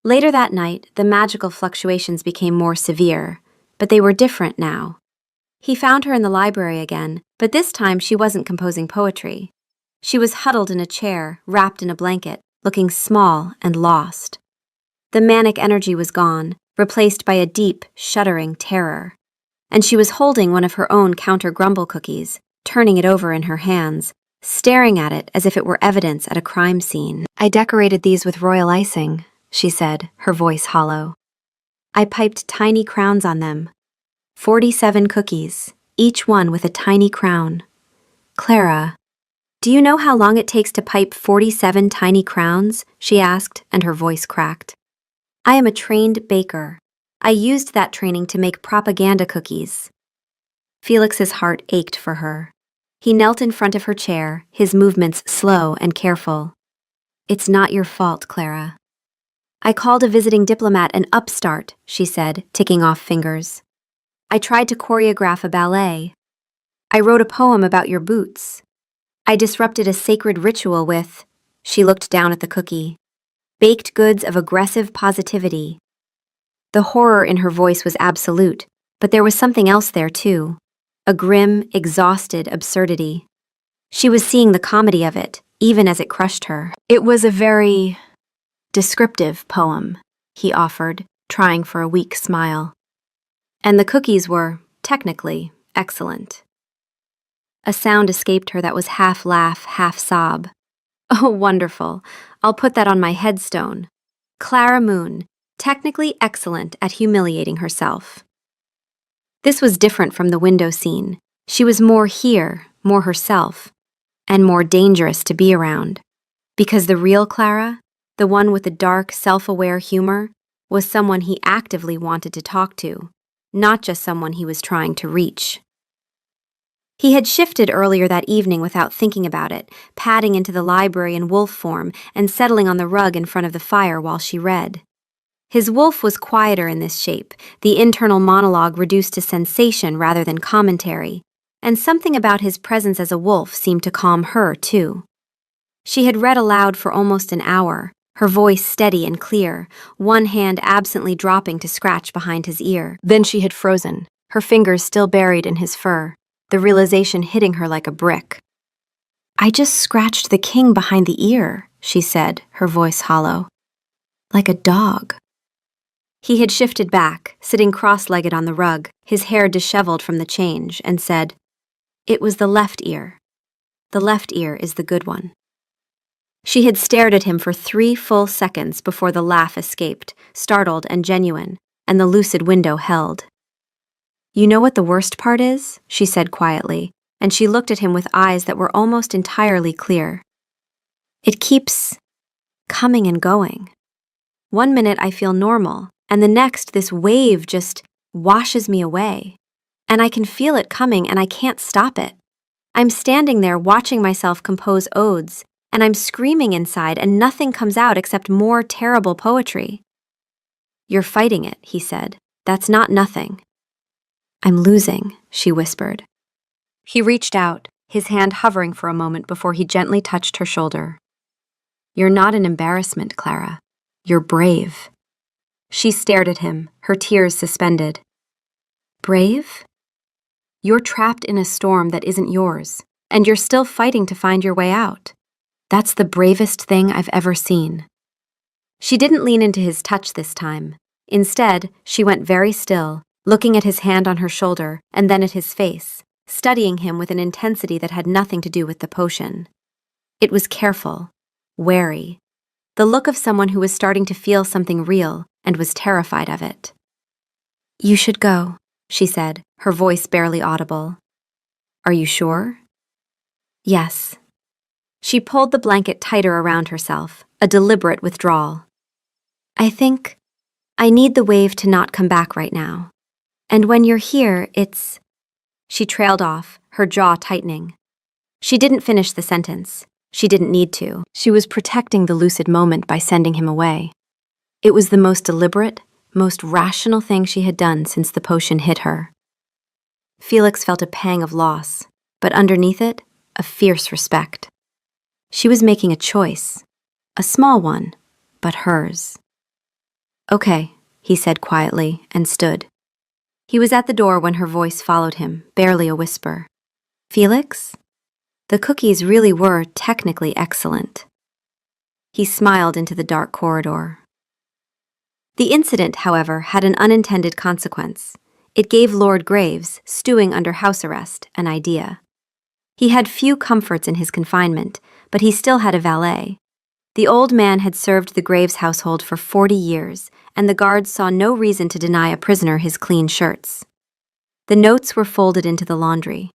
Later that night, the magical fluctuations became more severe, but they were different now. He found her in the library again, but this time she wasn't composing poetry. She was huddled in a chair, wrapped in a blanket, looking small and lost. The manic energy was gone, replaced by a deep, shuddering terror. And she was holding one of her own counter-grumble cookies, turning it over in her hands, staring at it as if it were evidence at a crime scene. I decorated these with royal icing, she said, her voice hollow. I piped tiny crowns on them. 47 cookies, each one with a tiny crown. Clara, do you know how long it takes to pipe 47 tiny crowns? She asked, and her voice cracked. I am a trained baker. I used that training to make propaganda cookies. Felix's heart ached for her. He knelt in front of her chair, his movements slow and careful. It's not your fault, Clara. I called a visiting diplomat an upstart, she said, ticking off fingers. I tried to choreograph a ballet. I wrote a poem about your boots. I disrupted a sacred ritual with, she looked down at the cookie, baked goods of aggressive positivity. The horror in her voice was absolute, but there was something else there too, a grim, exhausted absurdity. She was seeing the comedy of it, even as it crushed her. It was a very descriptive poem, he offered, trying for a weak smile. And the cookies were, technically, excellent. A sound escaped her that was half laugh, half sob. Oh, wonderful. I'll put that on my headstone. Clara Moon, technically excellent at humiliating herself. This was different from the window scene. She was more here, more herself, and more dangerous to be around. Because the real Clara, the one with the dark, self-aware humor, was someone he actively wanted to talk to, not just someone he was trying to reach. He had shifted earlier that evening without thinking about it, padding into the library in wolf form and settling on the rug in front of the fire while she read. His wolf was quieter in this shape, the internal monologue reduced to sensation rather than commentary, and something about his presence as a wolf seemed to calm her, too. She had read aloud for almost an hour, her voice steady and clear, one hand absently dropping to scratch behind his ear. Then she had frozen, her fingers still buried in his fur, the realization hitting her like a brick. I just scratched the king behind the ear, she said, her voice hollow. Like a dog. He had shifted back, sitting cross-legged on the rug, his hair disheveled from the change, and said, It was the left ear. The left ear is the good one. She had stared at him for 3 full seconds before the laugh escaped, startled and genuine, and the lucid window held. You know what the worst part is? She said quietly, and she looked at him with eyes that were almost entirely clear. It keeps coming and going. One minute I feel normal, and the next this wave just washes me away. And I can feel it coming and I can't stop it. I'm standing there watching myself compose odes, and I'm screaming inside and nothing comes out except more terrible poetry. You're fighting it, he said. That's not nothing. I'm losing, she whispered. He reached out, his hand hovering for a moment before he gently touched her shoulder. You're not an embarrassment, Clara. You're brave. She stared at him, her tears suspended. Brave? You're trapped in a storm that isn't yours, and you're still fighting to find your way out. That's the bravest thing I've ever seen. She didn't lean into his touch this time. Instead, she went very still, looking at his hand on her shoulder and then at his face, studying him with an intensity that had nothing to do with the potion. It was careful, wary, the look of someone who was starting to feel something real and was terrified of it. You should go, she said, her voice barely audible. Are you sure? Yes. She pulled the blanket tighter around herself, a deliberate withdrawal. I think I need the wave to not come back right now. And when you're here, it's... She trailed off, her jaw tightening. She didn't finish the sentence. She didn't need to. She was protecting the lucid moment by sending him away. It was the most deliberate, most rational thing she had done since the potion hit her. Felix felt a pang of loss, but underneath it, a fierce respect. She was making a choice, a small one, but hers. Okay, he said quietly, and stood. He was at the door when her voice followed him, barely a whisper. Felix? The cookies really were technically excellent. He smiled into the dark corridor. The incident, however, had an unintended consequence. It gave Lord Graves, stewing under house arrest, an idea. He had few comforts in his confinement, but he still had a valet. The old man had served the Graves household for 40 years, and the guards saw no reason to deny a prisoner his clean shirts. The notes were folded into the laundry.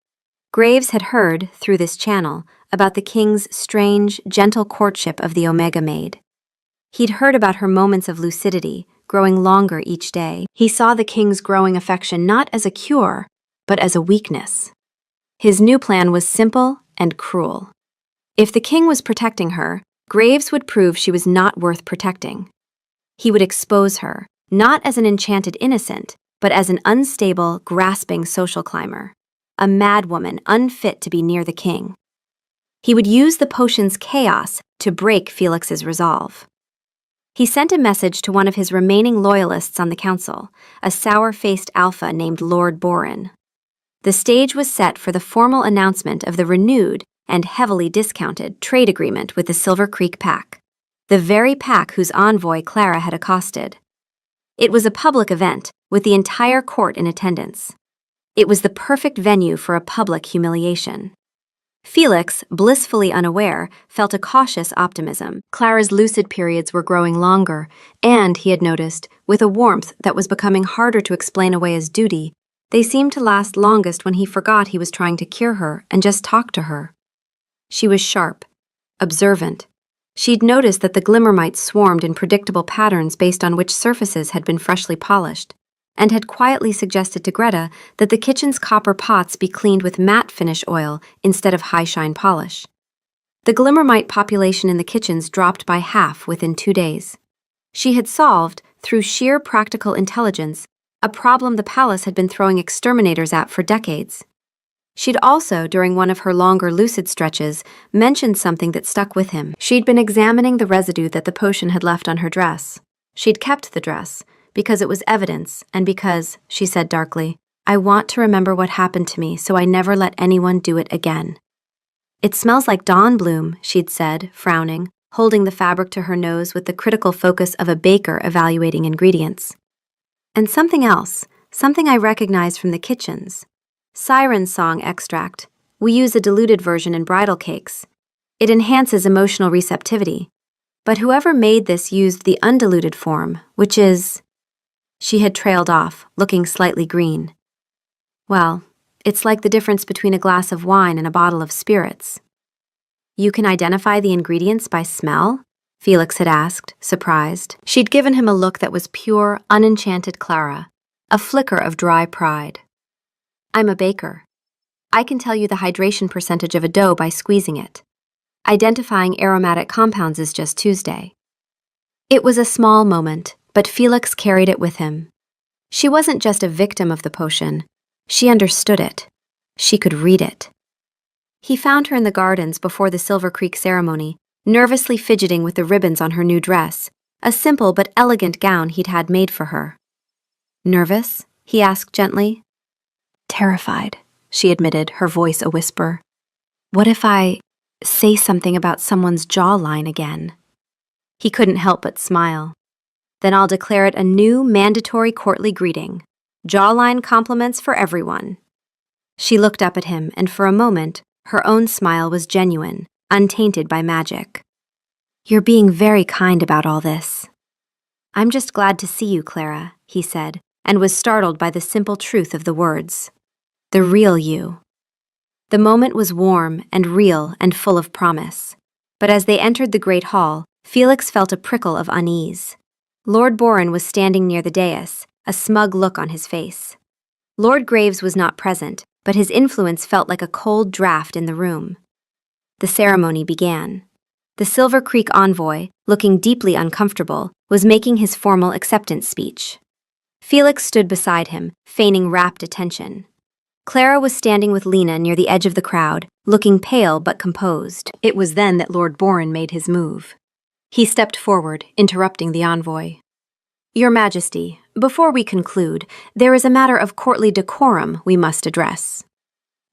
Graves had heard, through this channel, about the king's strange, gentle courtship of the Omega maid. He'd heard about her moments of lucidity, growing longer each day. He saw the king's growing affection not as a cure, but as a weakness. His new plan was simple and cruel. If the king was protecting her, Graves would prove she was not worth protecting. He would expose her, not as an enchanted innocent, but as an unstable, grasping social climber, a madwoman unfit to be near the king. He would use the potion's chaos to break Felix's resolve. He sent a message to one of his remaining loyalists on the council, a sour-faced alpha named Lord Boren. The stage was set for the formal announcement of the renewed and heavily discounted trade agreement with the Silver Creek Pack, the very pack whose envoy Clara had accosted. It was a public event, with the entire court in attendance. It was the perfect venue for a public humiliation. Felix, blissfully unaware, felt a cautious optimism. Clara's lucid periods were growing longer, and, he had noticed, with a warmth that was becoming harder to explain away as duty, they seemed to last longest when he forgot he was trying to cure her and just talk to her. She was sharp, observant. She'd noticed that the glimmer mites swarmed in predictable patterns based on which surfaces had been freshly polished, and had quietly suggested to Greta that the kitchen's copper pots be cleaned with matte finish oil instead of high-shine polish. The glimmer mite population in the kitchens dropped by half within 2 days. She had solved, through sheer practical intelligence, a problem the palace had been throwing exterminators at for decades. She'd also, during one of her longer lucid stretches, mentioned something that stuck with him. She'd been examining the residue that the potion had left on her dress. She'd kept the dress, because it was evidence, and because, she said darkly, I want to remember what happened to me so I never let anyone do it again. It smells like dawn bloom, she'd said, frowning, holding the fabric to her nose with the critical focus of a baker evaluating ingredients. And something else, something I recognized from the kitchens. Siren song extract. We use a diluted version in bridal cakes. It enhances emotional receptivity. But whoever made this used the undiluted form, which is... She had trailed off, looking slightly green. Well, it's like the difference between a glass of wine and a bottle of spirits. You can identify the ingredients by smell? Felix had asked, surprised. She'd given him a look that was pure, unenchanted Clara, a flicker of dry pride. I'm a baker. I can tell you the hydration percentage of a dough by squeezing it. Identifying aromatic compounds is just Tuesday. It was a small moment, but Felix carried it with him. She wasn't just a victim of the potion. She understood it. She could read it. He found her in the gardens before the Silver Creek ceremony, nervously fidgeting with the ribbons on her new dress, a simple but elegant gown he'd had made for her. Nervous? He asked gently. Terrified, she admitted, her voice a whisper. What if I say something about someone's jawline again? He couldn't help but smile. Then I'll declare it a new mandatory courtly greeting. Jawline compliments for everyone. She looked up at him, and for a moment, her own smile was genuine, untainted by magic. You're being very kind about all this. I'm just glad to see you, Clara, he said, and was startled by the simple truth of the words. The real you. The moment was warm and real and full of promise. But as they entered the great hall, Felix felt a prickle of unease. Lord Boren was standing near the dais, a smug look on his face. Lord Graves was not present, but his influence felt like a cold draft in the room. The ceremony began. The Silver Creek envoy, looking deeply uncomfortable, was making his formal acceptance speech. Felix stood beside him, feigning rapt attention. Clara was standing with Lena near the edge of the crowd, looking pale but composed. It was then that Lord Boren made his move. He stepped forward, interrupting the envoy. Your Majesty, before we conclude, there is a matter of courtly decorum we must address.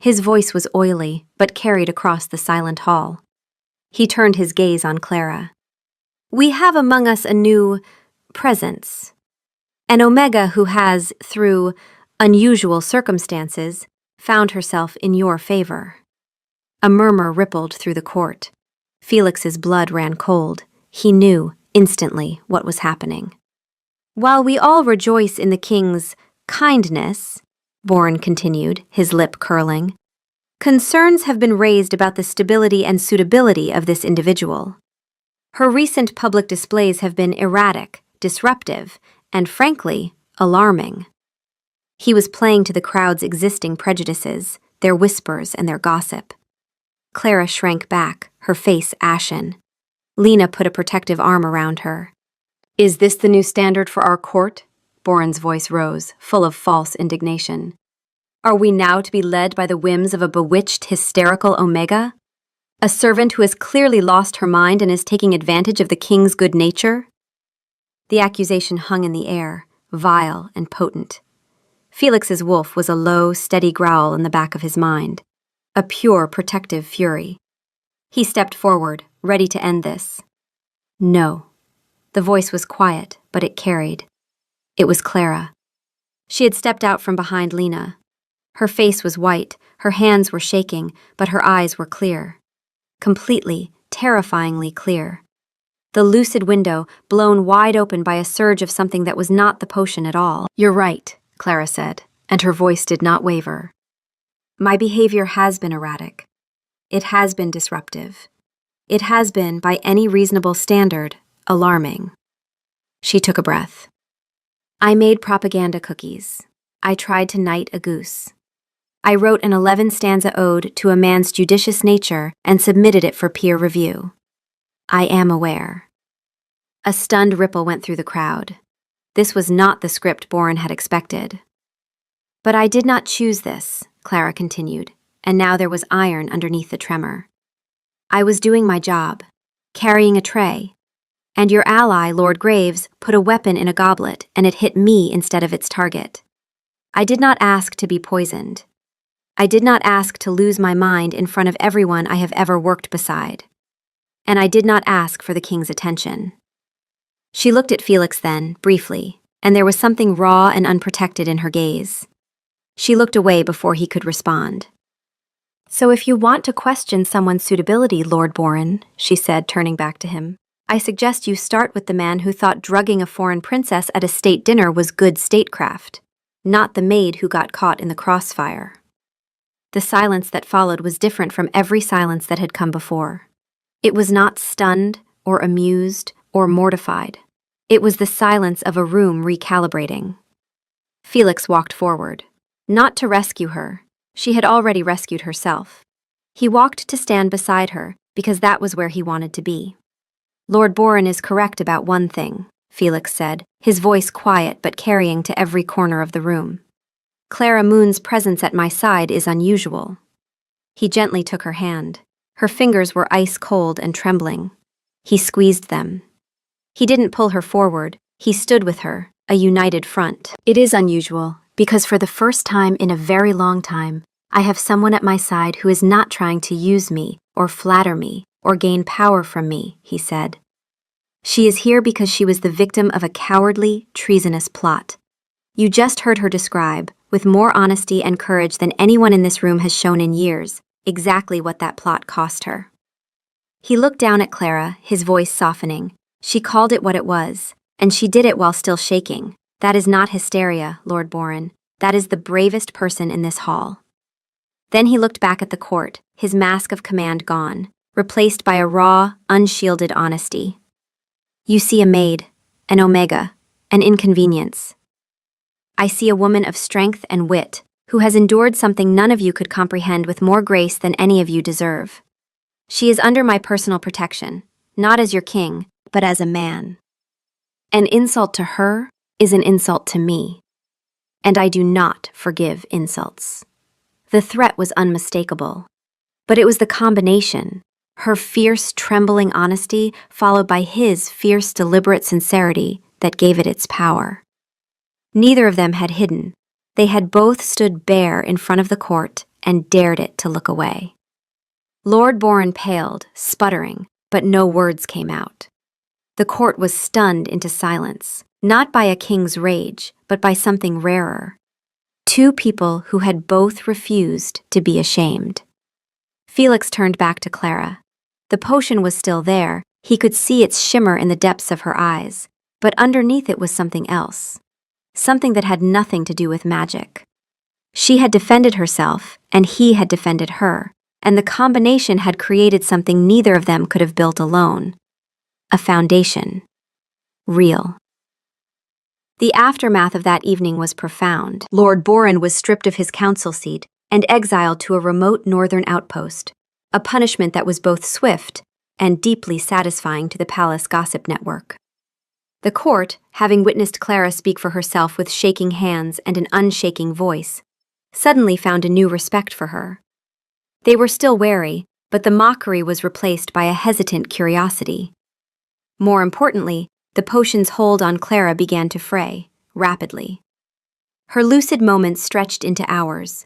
His voice was oily, but carried across the silent hall. He turned his gaze on Clara. We have among us a new presence. An Omega who has, through unusual circumstances, found herself in your favor. A murmur rippled through the court. Felix's blood ran cold. He knew, instantly, what was happening. While we all rejoice in the king's kindness, Boren continued, his lip curling, concerns have been raised about the stability and suitability of this individual. Her recent public displays have been erratic, disruptive, and frankly, alarming. He was playing to the crowd's existing prejudices, their whispers and their gossip. Clara shrank back, her face ashen. Lena put a protective arm around her. Is this the new standard for our court? Boren's voice rose, full of false indignation. Are we now to be led by the whims of a bewitched, hysterical Omega? A servant who has clearly lost her mind and is taking advantage of the king's good nature? The accusation hung in the air, vile and potent. Felix's wolf was a low, steady growl in the back of his mind, a pure, protective fury. He stepped forward, ready to end this. No. The voice was quiet, but it carried. It was Clara. She had stepped out from behind Lena. Her face was white, her hands were shaking, but her eyes were clear. Completely, terrifyingly clear. The lucid window, blown wide open by a surge of something that was not the potion at all. You're right, Clara said, and her voice did not waver. My behavior has been erratic. It has been disruptive. It has been, by any reasonable standard, alarming. She took a breath. I made propaganda cookies. I tried to knight a goose. I wrote an 11-stanza ode to a man's judicious nature and submitted it for peer review. I am aware. A stunned ripple went through the crowd. This was not the script Boren had expected. But I did not choose this, Clara continued, and now there was iron underneath the tremor. I was doing my job, carrying a tray, and your ally, Lord Graves, put a weapon in a goblet and it hit me instead of its target. I did not ask to be poisoned. I did not ask to lose my mind in front of everyone I have ever worked beside. And I did not ask for the king's attention. She looked at Felix then, briefly, and there was something raw and unprotected in her gaze. She looked away before he could respond. So if you want to question someone's suitability, Lord Boren, she said, turning back to him, I suggest you start with the man who thought drugging a foreign princess at a state dinner was good statecraft, not the maid who got caught in the crossfire. The silence that followed was different from every silence that had come before. It was not stunned or amused, or mortified. It was the silence of a room recalibrating. Felix walked forward. Not to rescue her. She had already rescued herself. He walked to stand beside her, because that was where he wanted to be. Lord Boren is correct about one thing, Felix said, his voice quiet but carrying to every corner of the room. Clara Moon's presence at my side is unusual. He gently took her hand. Her fingers were ice-cold and trembling. He squeezed them. He didn't pull her forward. He stood with her, a united front. It is unusual, because for the first time in a very long time, I have someone at my side who is not trying to use me, or flatter me, or gain power from me, he said. She is here because she was the victim of a cowardly, treasonous plot. You just heard her describe, with more honesty and courage than anyone in this room has shown in years, exactly what that plot cost her. He looked down at Clara, his voice softening. She called it what it was, and she did it while still shaking. That is not hysteria, Lord Boren. That is the bravest person in this hall. Then he looked back at the court, his mask of command gone, replaced by a raw, unshielded honesty. You see a maid, an omega, an inconvenience. I see a woman of strength and wit, who has endured something none of you could comprehend with more grace than any of you deserve. She is under my personal protection, not as your king, but as a man. An insult to her is an insult to me, and I do not forgive insults. The threat was unmistakable, but it was the combination, her fierce, trembling honesty followed by his fierce, deliberate sincerity that gave it its power. Neither of them had hidden. They had both stood bare in front of the court and dared it to look away. Lord Boren paled, sputtering, but no words came out. The court was stunned into silence, not by a king's rage, but by something rarer. Two people who had both refused to be ashamed. Felix turned back to Clara. The potion was still there. He could see its shimmer in the depths of her eyes, but underneath it was something else. Something that had nothing to do with magic. She had defended herself, and he had defended her, and the combination had created something neither of them could have built alone. A foundation. Real. The aftermath of that evening was profound. Lord Boren was stripped of his council seat and exiled to a remote northern outpost, a punishment that was both swift and deeply satisfying to the palace gossip network. The court, having witnessed Clara speak for herself with shaking hands and an unshaking voice, suddenly found a new respect for her. They were still wary, but the mockery was replaced by a hesitant curiosity. More importantly, the potion's hold on Clara began to fray, rapidly. Her lucid moments stretched into hours.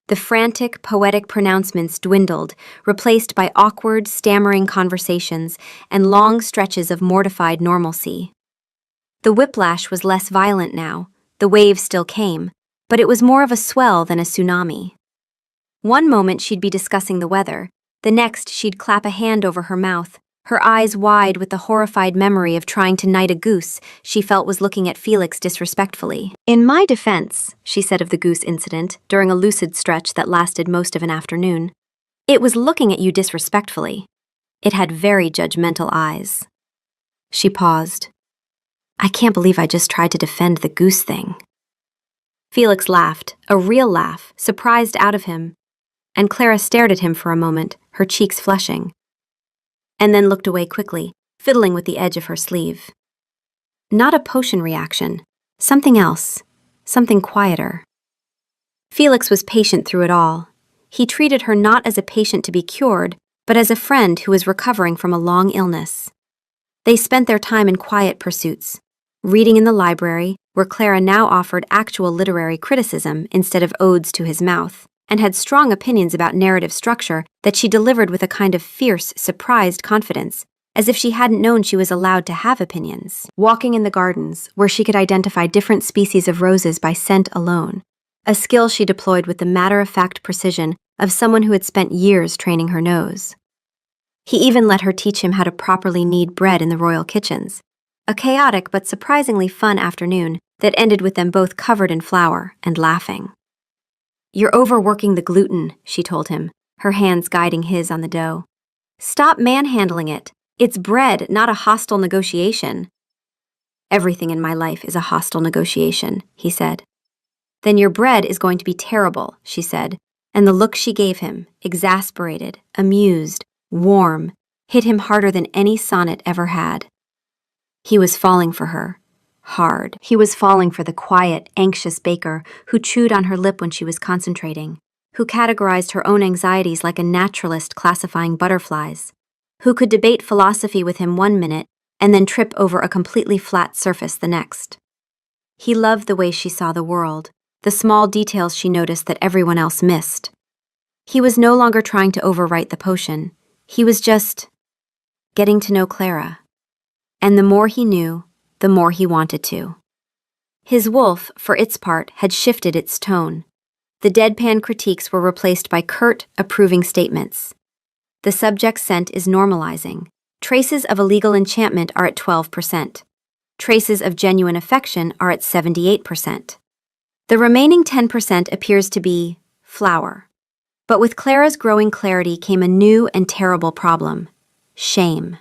The frantic, poetic pronouncements dwindled, replaced by awkward, stammering conversations and long stretches of mortified normalcy. The whiplash was less violent now. The waves still came, but it was more of a swell than a tsunami. One moment she'd be discussing the weather, the next she'd clap a hand over her mouth, her eyes wide with the horrified memory of trying to knight a goose she felt was looking at Felix disrespectfully. In my defense, she said of the goose incident during a lucid stretch that lasted most of an afternoon, it was looking at you disrespectfully. It had very judgmental eyes. She paused. I can't believe I just tried to defend the goose thing. Felix laughed, a real laugh, surprised out of him, and Clara stared at him for a moment, her cheeks flushing, and then looked away quickly, fiddling with the edge of her sleeve. Not a potion reaction, something else, something quieter. Felix was patient through it all. He treated her not as a patient to be cured, but as a friend who was recovering from a long illness. They spent their time in quiet pursuits, reading in the library, where Clara now offered actual literary criticism instead of odes to his mouth, and had strong opinions about narrative structure that she delivered with a kind of fierce, surprised confidence, as if she hadn't known she was allowed to have opinions. Walking in the gardens, where she could identify different species of roses by scent alone, a skill she deployed with the matter-of-fact precision of someone who had spent years training her nose. He even let her teach him how to properly knead bread in the royal kitchens, a chaotic but surprisingly fun afternoon that ended with them both covered in flour and laughing. You're overworking the gluten, she told him, her hands guiding his on the dough. Stop manhandling it. It's bread, not a hostile negotiation. Everything in my life is a hostile negotiation, he said. Then your bread is going to be terrible, she said, and the look she gave him, exasperated, amused, warm, hit him harder than any sonnet ever had. He was falling for her. Hard. He was falling for the quiet, anxious baker who chewed on her lip when she was concentrating, who categorized her own anxieties like a naturalist classifying butterflies, who could debate philosophy with him 1 minute and then trip over a completely flat surface the next. He loved the way she saw the world, the small details she noticed that everyone else missed. He was no longer trying to overwrite the potion. He was just getting to know Clara. And the more he knew, the more he wanted to. His wolf, for its part, had shifted its tone. The deadpan critiques were replaced by curt, approving statements. The subject scent is normalizing. Traces of illegal enchantment are at 12%. Traces of genuine affection are at 78%. The remaining 10% appears to be flower. But with Clara's growing clarity came a new and terrible problem: shame.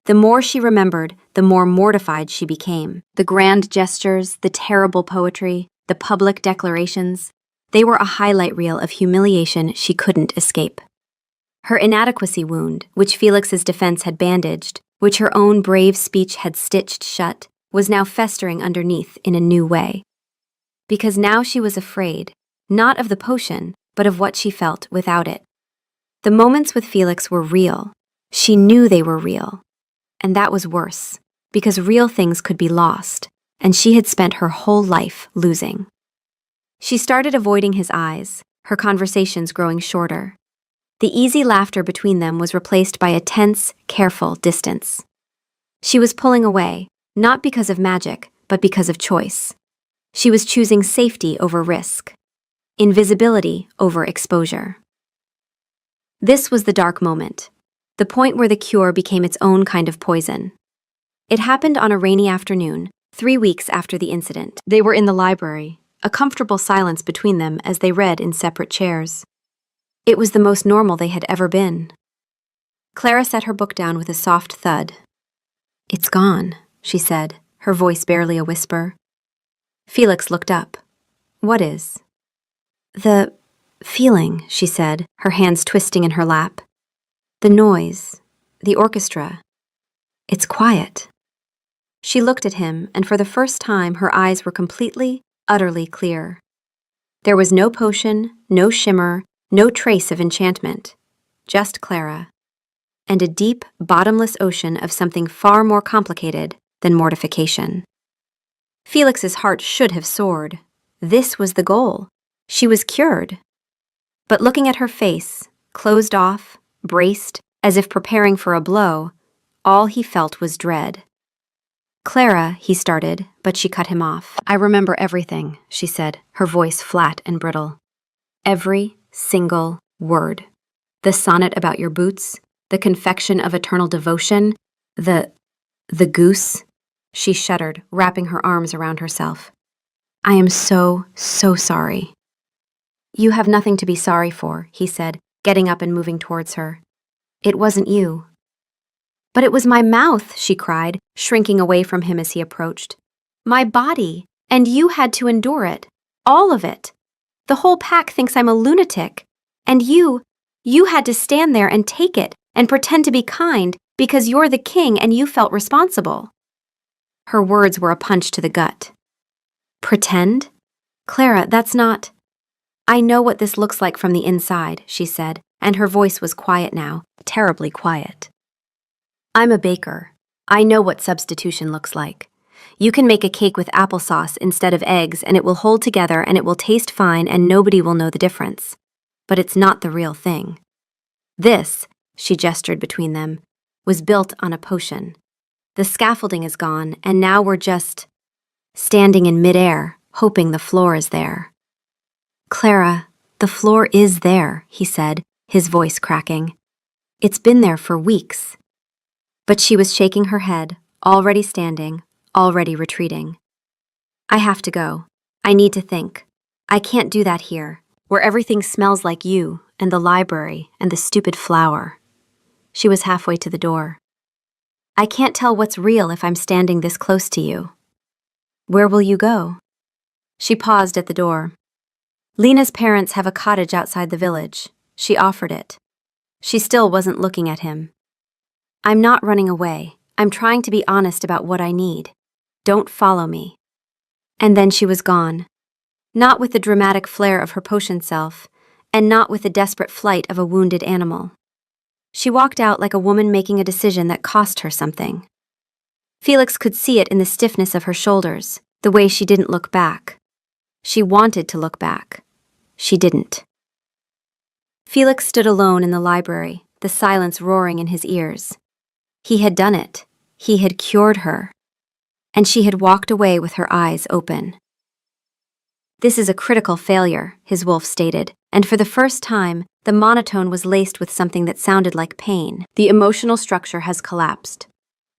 The more she remembered, the more mortified she became. The grand gestures, the terrible poetry, the public declarations, they were a highlight reel of humiliation she couldn't escape. Her inadequacy wound, which Felix's defense had bandaged, which her own brave speech had stitched shut, was now festering underneath in a new way. Because now she was afraid, not of the potion, but of what she felt without it. The moments with Felix were real. She knew they were real. And that was worse, because real things could be lost, and she had spent her whole life losing. She started avoiding his eyes, her conversations growing shorter. The easy laughter between them was replaced by a tense, careful distance. She was pulling away, not because of magic, but because of choice. She was choosing safety over risk, invisibility over exposure. This was the dark moment, the point where the cure became its own kind of poison. It happened on a rainy afternoon, 3 weeks after the incident. They were in the library, a comfortable silence between them as they read in separate chairs. It was the most normal they had ever been. Clara set her book down with a soft thud. "It's gone," she said, her voice barely a whisper. Felix looked up. "What is?" "The feeling," she said, her hands twisting in her lap. "The noise, the orchestra. It's quiet." She looked at him, and for the first time her eyes were completely, utterly clear. There was no potion, no shimmer, no trace of enchantment. Just Clara. And a deep, bottomless ocean of something far more complicated than mortification. Felix's heart should have soared. This was the goal. She was cured. But looking at her face, closed off, braced, as if preparing for a blow, all he felt was dread. "Clara," he started, but she cut him off. "I remember everything," she said, her voice flat and brittle. "Every single word. The sonnet about your boots, the confection of eternal devotion, the goose." She shuddered, wrapping her arms around herself. "I am so, so sorry." "You have nothing to be sorry for," he said, getting up and moving towards her. "It wasn't you." "But it was my mouth," she cried, shrinking away from him as he approached. "My body, and you had to endure it. All of it. The whole pack thinks I'm a lunatic. And you had to stand there and take it and pretend to be kind because you're the king and you felt responsible." Her words were a punch to the gut. "Pretend? Clara, that's not—" "I know what this looks like from the inside," she said, and her voice was quiet now, terribly quiet. "I'm a baker. I know what substitution looks like. You can make a cake with applesauce instead of eggs and it will hold together and it will taste fine and nobody will know the difference. But it's not the real thing. This," she gestured between them, "was built on a potion. The scaffolding is gone and now we're just standing in midair, hoping the floor is there." "Clara, the floor is there," he said, his voice cracking. "It's been there for weeks." But she was shaking her head, already standing, already retreating. "I have to go. I need to think. I can't do that here, where everything smells like you, and the library, and the stupid flower." She was halfway to the door. I can't tell what's real if I'm standing this close to you. Where will you go? She paused at the door. Lena's parents have a cottage outside the village. She offered it. She still wasn't looking at him. I'm not running away. I'm trying to be honest about what I need. Don't follow me. And then she was gone. Not with the dramatic flair of her potion self, and not with the desperate flight of a wounded animal. She walked out like a woman making a decision that cost her something. Felix could see it in the stiffness of her shoulders, the way she didn't look back. She wanted to look back. She didn't. Felix stood alone in the library, the silence roaring in his ears. He had done it. He had cured her. And she had walked away with her eyes open. This is a critical failure, his wolf stated, and for the first time, the monotone was laced with something that sounded like pain. The emotional structure has collapsed.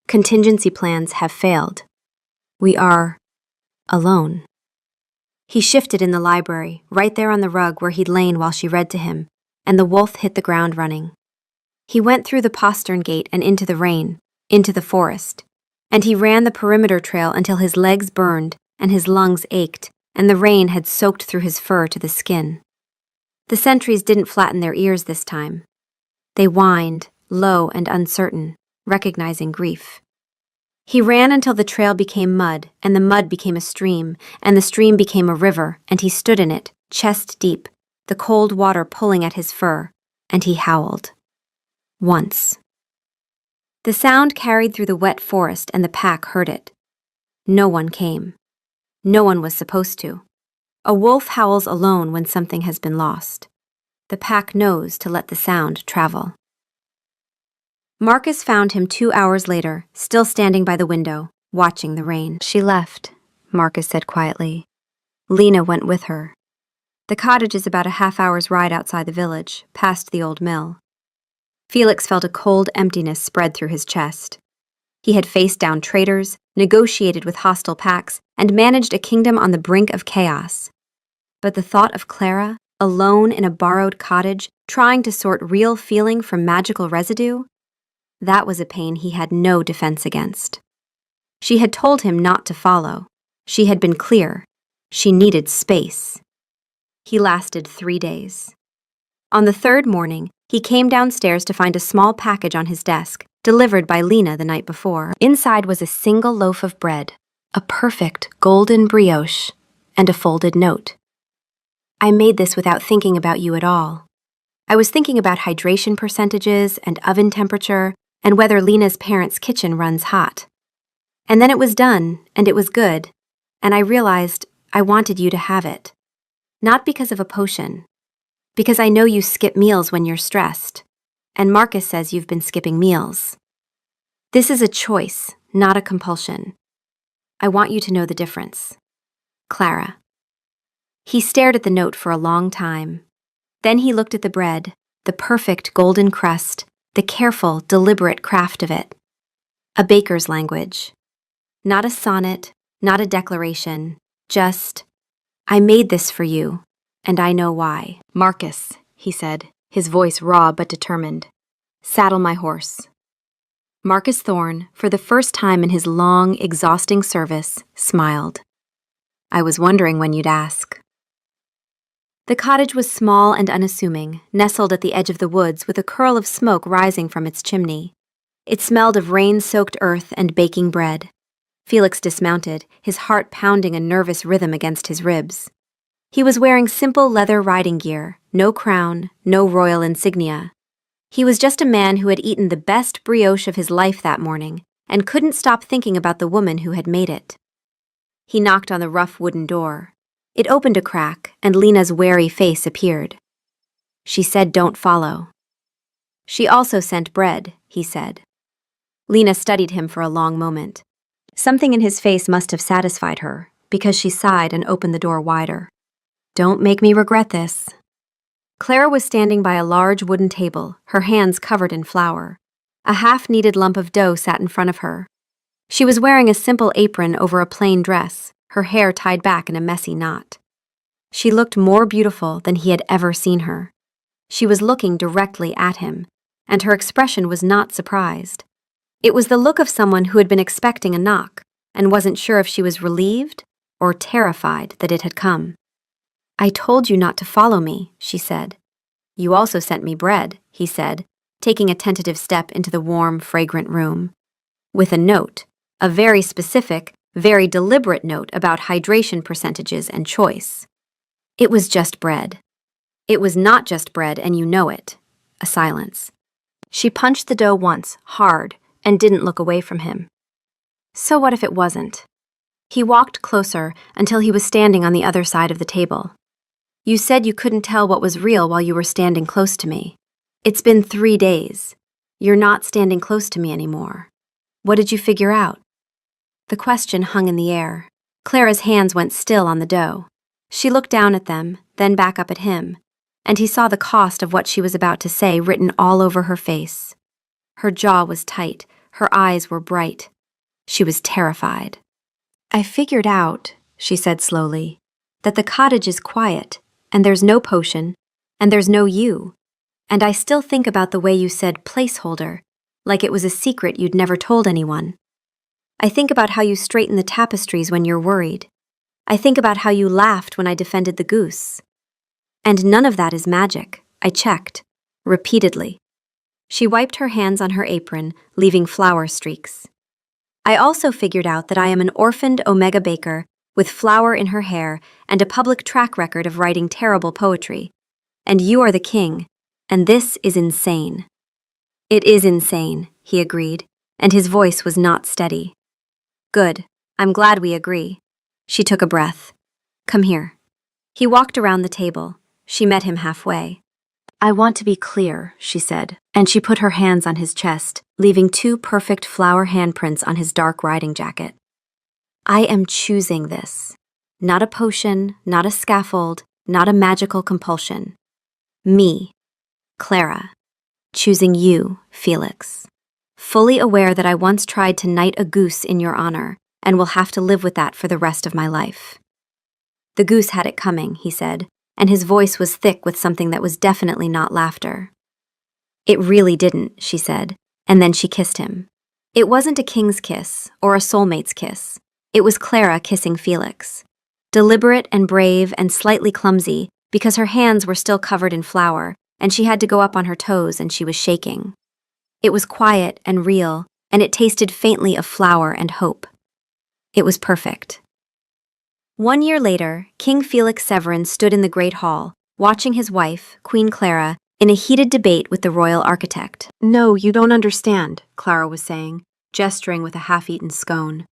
Contingency plans have failed. We are alone. He shifted in the library, right there on the rug where he'd lain while she read to him, and the wolf hit the ground running. He went through the postern gate and into the rain, into the forest, and he ran the perimeter trail until his legs burned and his lungs ached, and the rain had soaked through his fur to the skin. The sentries didn't flatten their ears this time. They whined, low and uncertain, recognizing grief. He ran until the trail became mud, and the mud became a stream, and the stream became a river, and he stood in it, chest deep, the cold water pulling at his fur, and he howled. Once. The sound carried through the wet forest, and the pack heard it. No one came. No one was supposed to. A wolf howls alone when something has been lost. The pack knows to let the sound travel. Marcus found him 2 hours later, still standing by the window, watching the rain. She left, Marcus said quietly. Lena went with her. The cottage is about a half-hour's ride outside the village, past the old mill. Felix felt a cold emptiness spread through his chest. He had faced down traitors, negotiated with hostile packs, and managed a kingdom on the brink of chaos. But the thought of Clara, alone in a borrowed cottage, trying to sort real feeling from magical residue, that was a pain he had no defense against. She had told him not to follow. She had been clear. She needed space. He lasted 3 days. On the third morning, he came downstairs to find a small package on his desk, delivered by Lena the night before. Inside was a single loaf of bread, a perfect golden brioche, and a folded note. I made this without thinking about you at all. I was thinking about hydration percentages and oven temperature and whether Lena's parents' kitchen runs hot. And then it was done, and it was good, and I realized I wanted you to have it. Not because of a potion, because I know you skip meals when you're stressed, and Marcus says you've been skipping meals. This is a choice, not a compulsion. I want you to know the difference. Clara. He stared at the note for a long time. Then he looked at the bread, the perfect golden crust, the careful, deliberate craft of it. A baker's language. Not a sonnet, not a declaration, just, I made this for you, and I know why. Marcus, he said, his voice raw but determined. Saddle my horse. Marcus Thorne, for the first time in his long, exhausting service, smiled. I was wondering when you'd ask. The cottage was small and unassuming, nestled at the edge of the woods with a curl of smoke rising from its chimney. It smelled of rain-soaked earth and baking bread. Felix dismounted, his heart pounding a nervous rhythm against his ribs. He was wearing simple leather riding gear, no crown, no royal insignia. He was just a man who had eaten the best brioche of his life that morning and couldn't stop thinking about the woman who had made it. He knocked on the rough wooden door. It opened a crack, and Lena's wary face appeared. She said don't follow. She also sent bread, he said. Lena studied him for a long moment. Something in his face must have satisfied her, because she sighed and opened the door wider. Don't make me regret this. Clara was standing by a large wooden table, her hands covered in flour. A half-kneaded lump of dough sat in front of her. She was wearing a simple apron over a plain dress, her hair tied back in a messy knot. She looked more beautiful than he had ever seen her. She was looking directly at him, and her expression was not surprised. It was the look of someone who had been expecting a knock and wasn't sure if she was relieved or terrified that it had come. "I told you not to follow me," she said. "You also sent me bread," he said, taking a tentative step into the warm, fragrant room. With a note, a very specific, very deliberate note about hydration percentages and choice. It was just bread. It was not just bread, and you know it. A silence. She punched the dough once, hard, and didn't look away from him. So what if it wasn't? He walked closer until he was standing on the other side of the table. "You said you couldn't tell what was real while you were standing close to me. It's been 3 days. You're not standing close to me anymore. What did you figure out?" The question hung in the air. Clara's hands went still on the dough. She looked down at them, then back up at him, and he saw the cost of what she was about to say written all over her face. Her jaw was tight, her eyes were bright. She was terrified. "I figured out," she said slowly, "that the cottage is quiet, and there's no potion, and there's no you. And I still think about the way you said placeholder, like it was a secret you'd never told anyone. I think about how you straighten the tapestries when you're worried. I think about how you laughed when I defended the goose. And none of that is magic, I checked, repeatedly." She wiped her hands on her apron, leaving flour streaks. "I also figured out that I am an orphaned Omega baker with flour in her hair and a public track record of writing terrible poetry. And you are the king, and this is insane." "It is insane," he agreed, and his voice was not steady. "Good. I'm glad we agree." She took a breath. "Come here." He walked around the table. She met him halfway. "I want to be clear," she said, and she put her hands on his chest, leaving 2 perfect flower handprints on his dark riding jacket. "I am choosing this. Not a potion, not a scaffold, not a magical compulsion. Me, Clara, choosing you, Felix. Fully aware that I once tried to knight a goose in your honor, and will have to live with that for the rest of my life." The goose had it coming, he said, and his voice was thick with something that was definitely not laughter. "It really didn't," she said, and then she kissed him. It wasn't a king's kiss or a soulmate's kiss. It was Clara kissing Felix. Deliberate and brave and slightly clumsy because her hands were still covered in flour, and she had to go up on her toes and she was shaking. It was quiet and real, and it tasted faintly of flour and hope. It was perfect. 1 year later, King Felix Severin stood in the Great Hall, watching his wife, Queen Clara, in a heated debate with the royal architect. "No, you don't understand," Clara was saying, gesturing with a half-eaten scone.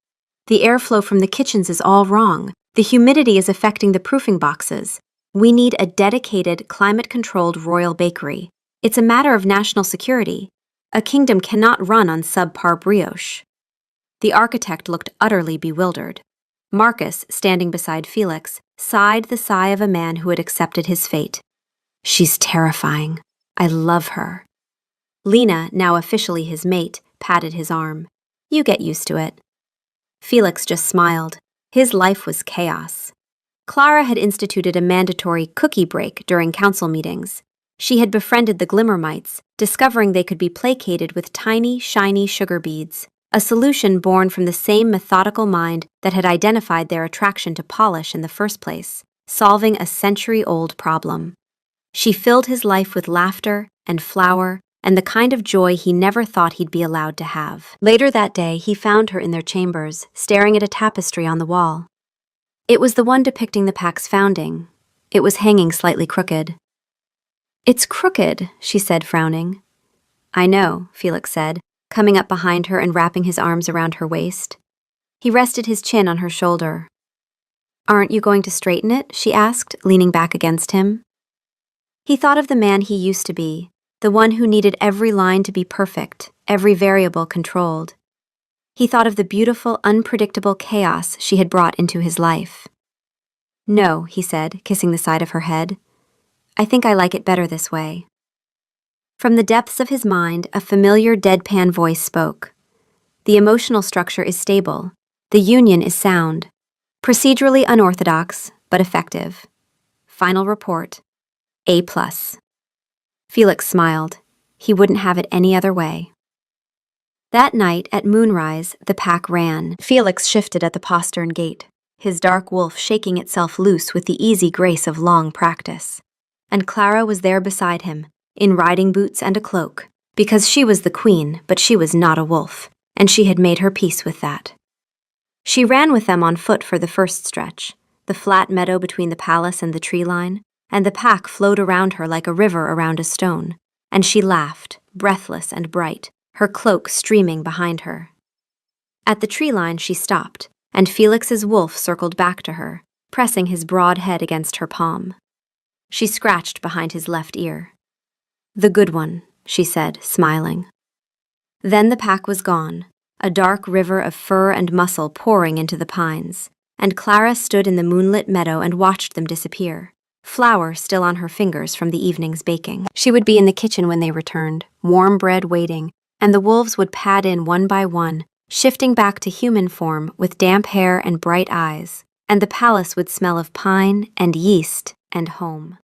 "The airflow from the kitchens is all wrong. The humidity is affecting the proofing boxes. We need a dedicated, climate-controlled royal bakery. It's a matter of national security. A kingdom cannot run on subpar brioche." The architect looked utterly bewildered. Marcus, standing beside Felix, sighed the sigh of a man who had accepted his fate. "She's terrifying. I love her." Lena, now officially his mate, patted his arm. "You get used to it." Felix just smiled. His life was chaos. Clara had instituted a mandatory cookie break during council meetings. She had befriended the glimmer mites, discovering they could be placated with tiny, shiny sugar beads, a solution born from the same methodical mind that had identified their attraction to polish in the first place, solving a century-old problem. She filled his life with laughter and flour and the kind of joy he never thought he'd be allowed to have. Later that day, he found her in their chambers, staring at a tapestry on the wall. It was the one depicting the pack's founding. It was hanging slightly crooked. "It's crooked," she said, frowning. "I know," Felix said, coming up behind her and wrapping his arms around her waist. He rested his chin on her shoulder. "Aren't you going to straighten it?" she asked, leaning back against him. He thought of the man he used to be, the one who needed every line to be perfect, every variable controlled. He thought of the beautiful, unpredictable chaos she had brought into his life. "No," he said, kissing the side of her head. "I think I like it better this way." From the depths of his mind, a familiar deadpan voice spoke. "The emotional structure is stable. The union is sound. Procedurally unorthodox, but effective. Final report, A+. Felix smiled. He wouldn't have it any other way. That night, at moonrise, the pack ran. Felix shifted at the postern gate, his dark wolf shaking itself loose with the easy grace of long practice. And Clara was there beside him, in riding boots and a cloak, because she was the queen, but she was not a wolf, and she had made her peace with that. She ran with them on foot for the first stretch, the flat meadow between the palace and the tree line, and the pack flowed around her like a river around a stone, and she laughed, breathless and bright, her cloak streaming behind her. At the tree line she stopped, and Felix's wolf circled back to her, pressing his broad head against her palm. She scratched behind his left ear. "The good one," she said, smiling. Then the pack was gone, a dark river of fur and muscle pouring into the pines, and Clara stood in the moonlit meadow and watched them disappear, flour still on her fingers from the evening's baking. She would be in the kitchen when they returned, warm bread waiting, and the wolves would pad in one by one, shifting back to human form with damp hair and bright eyes, and the palace would smell of pine and yeast and home.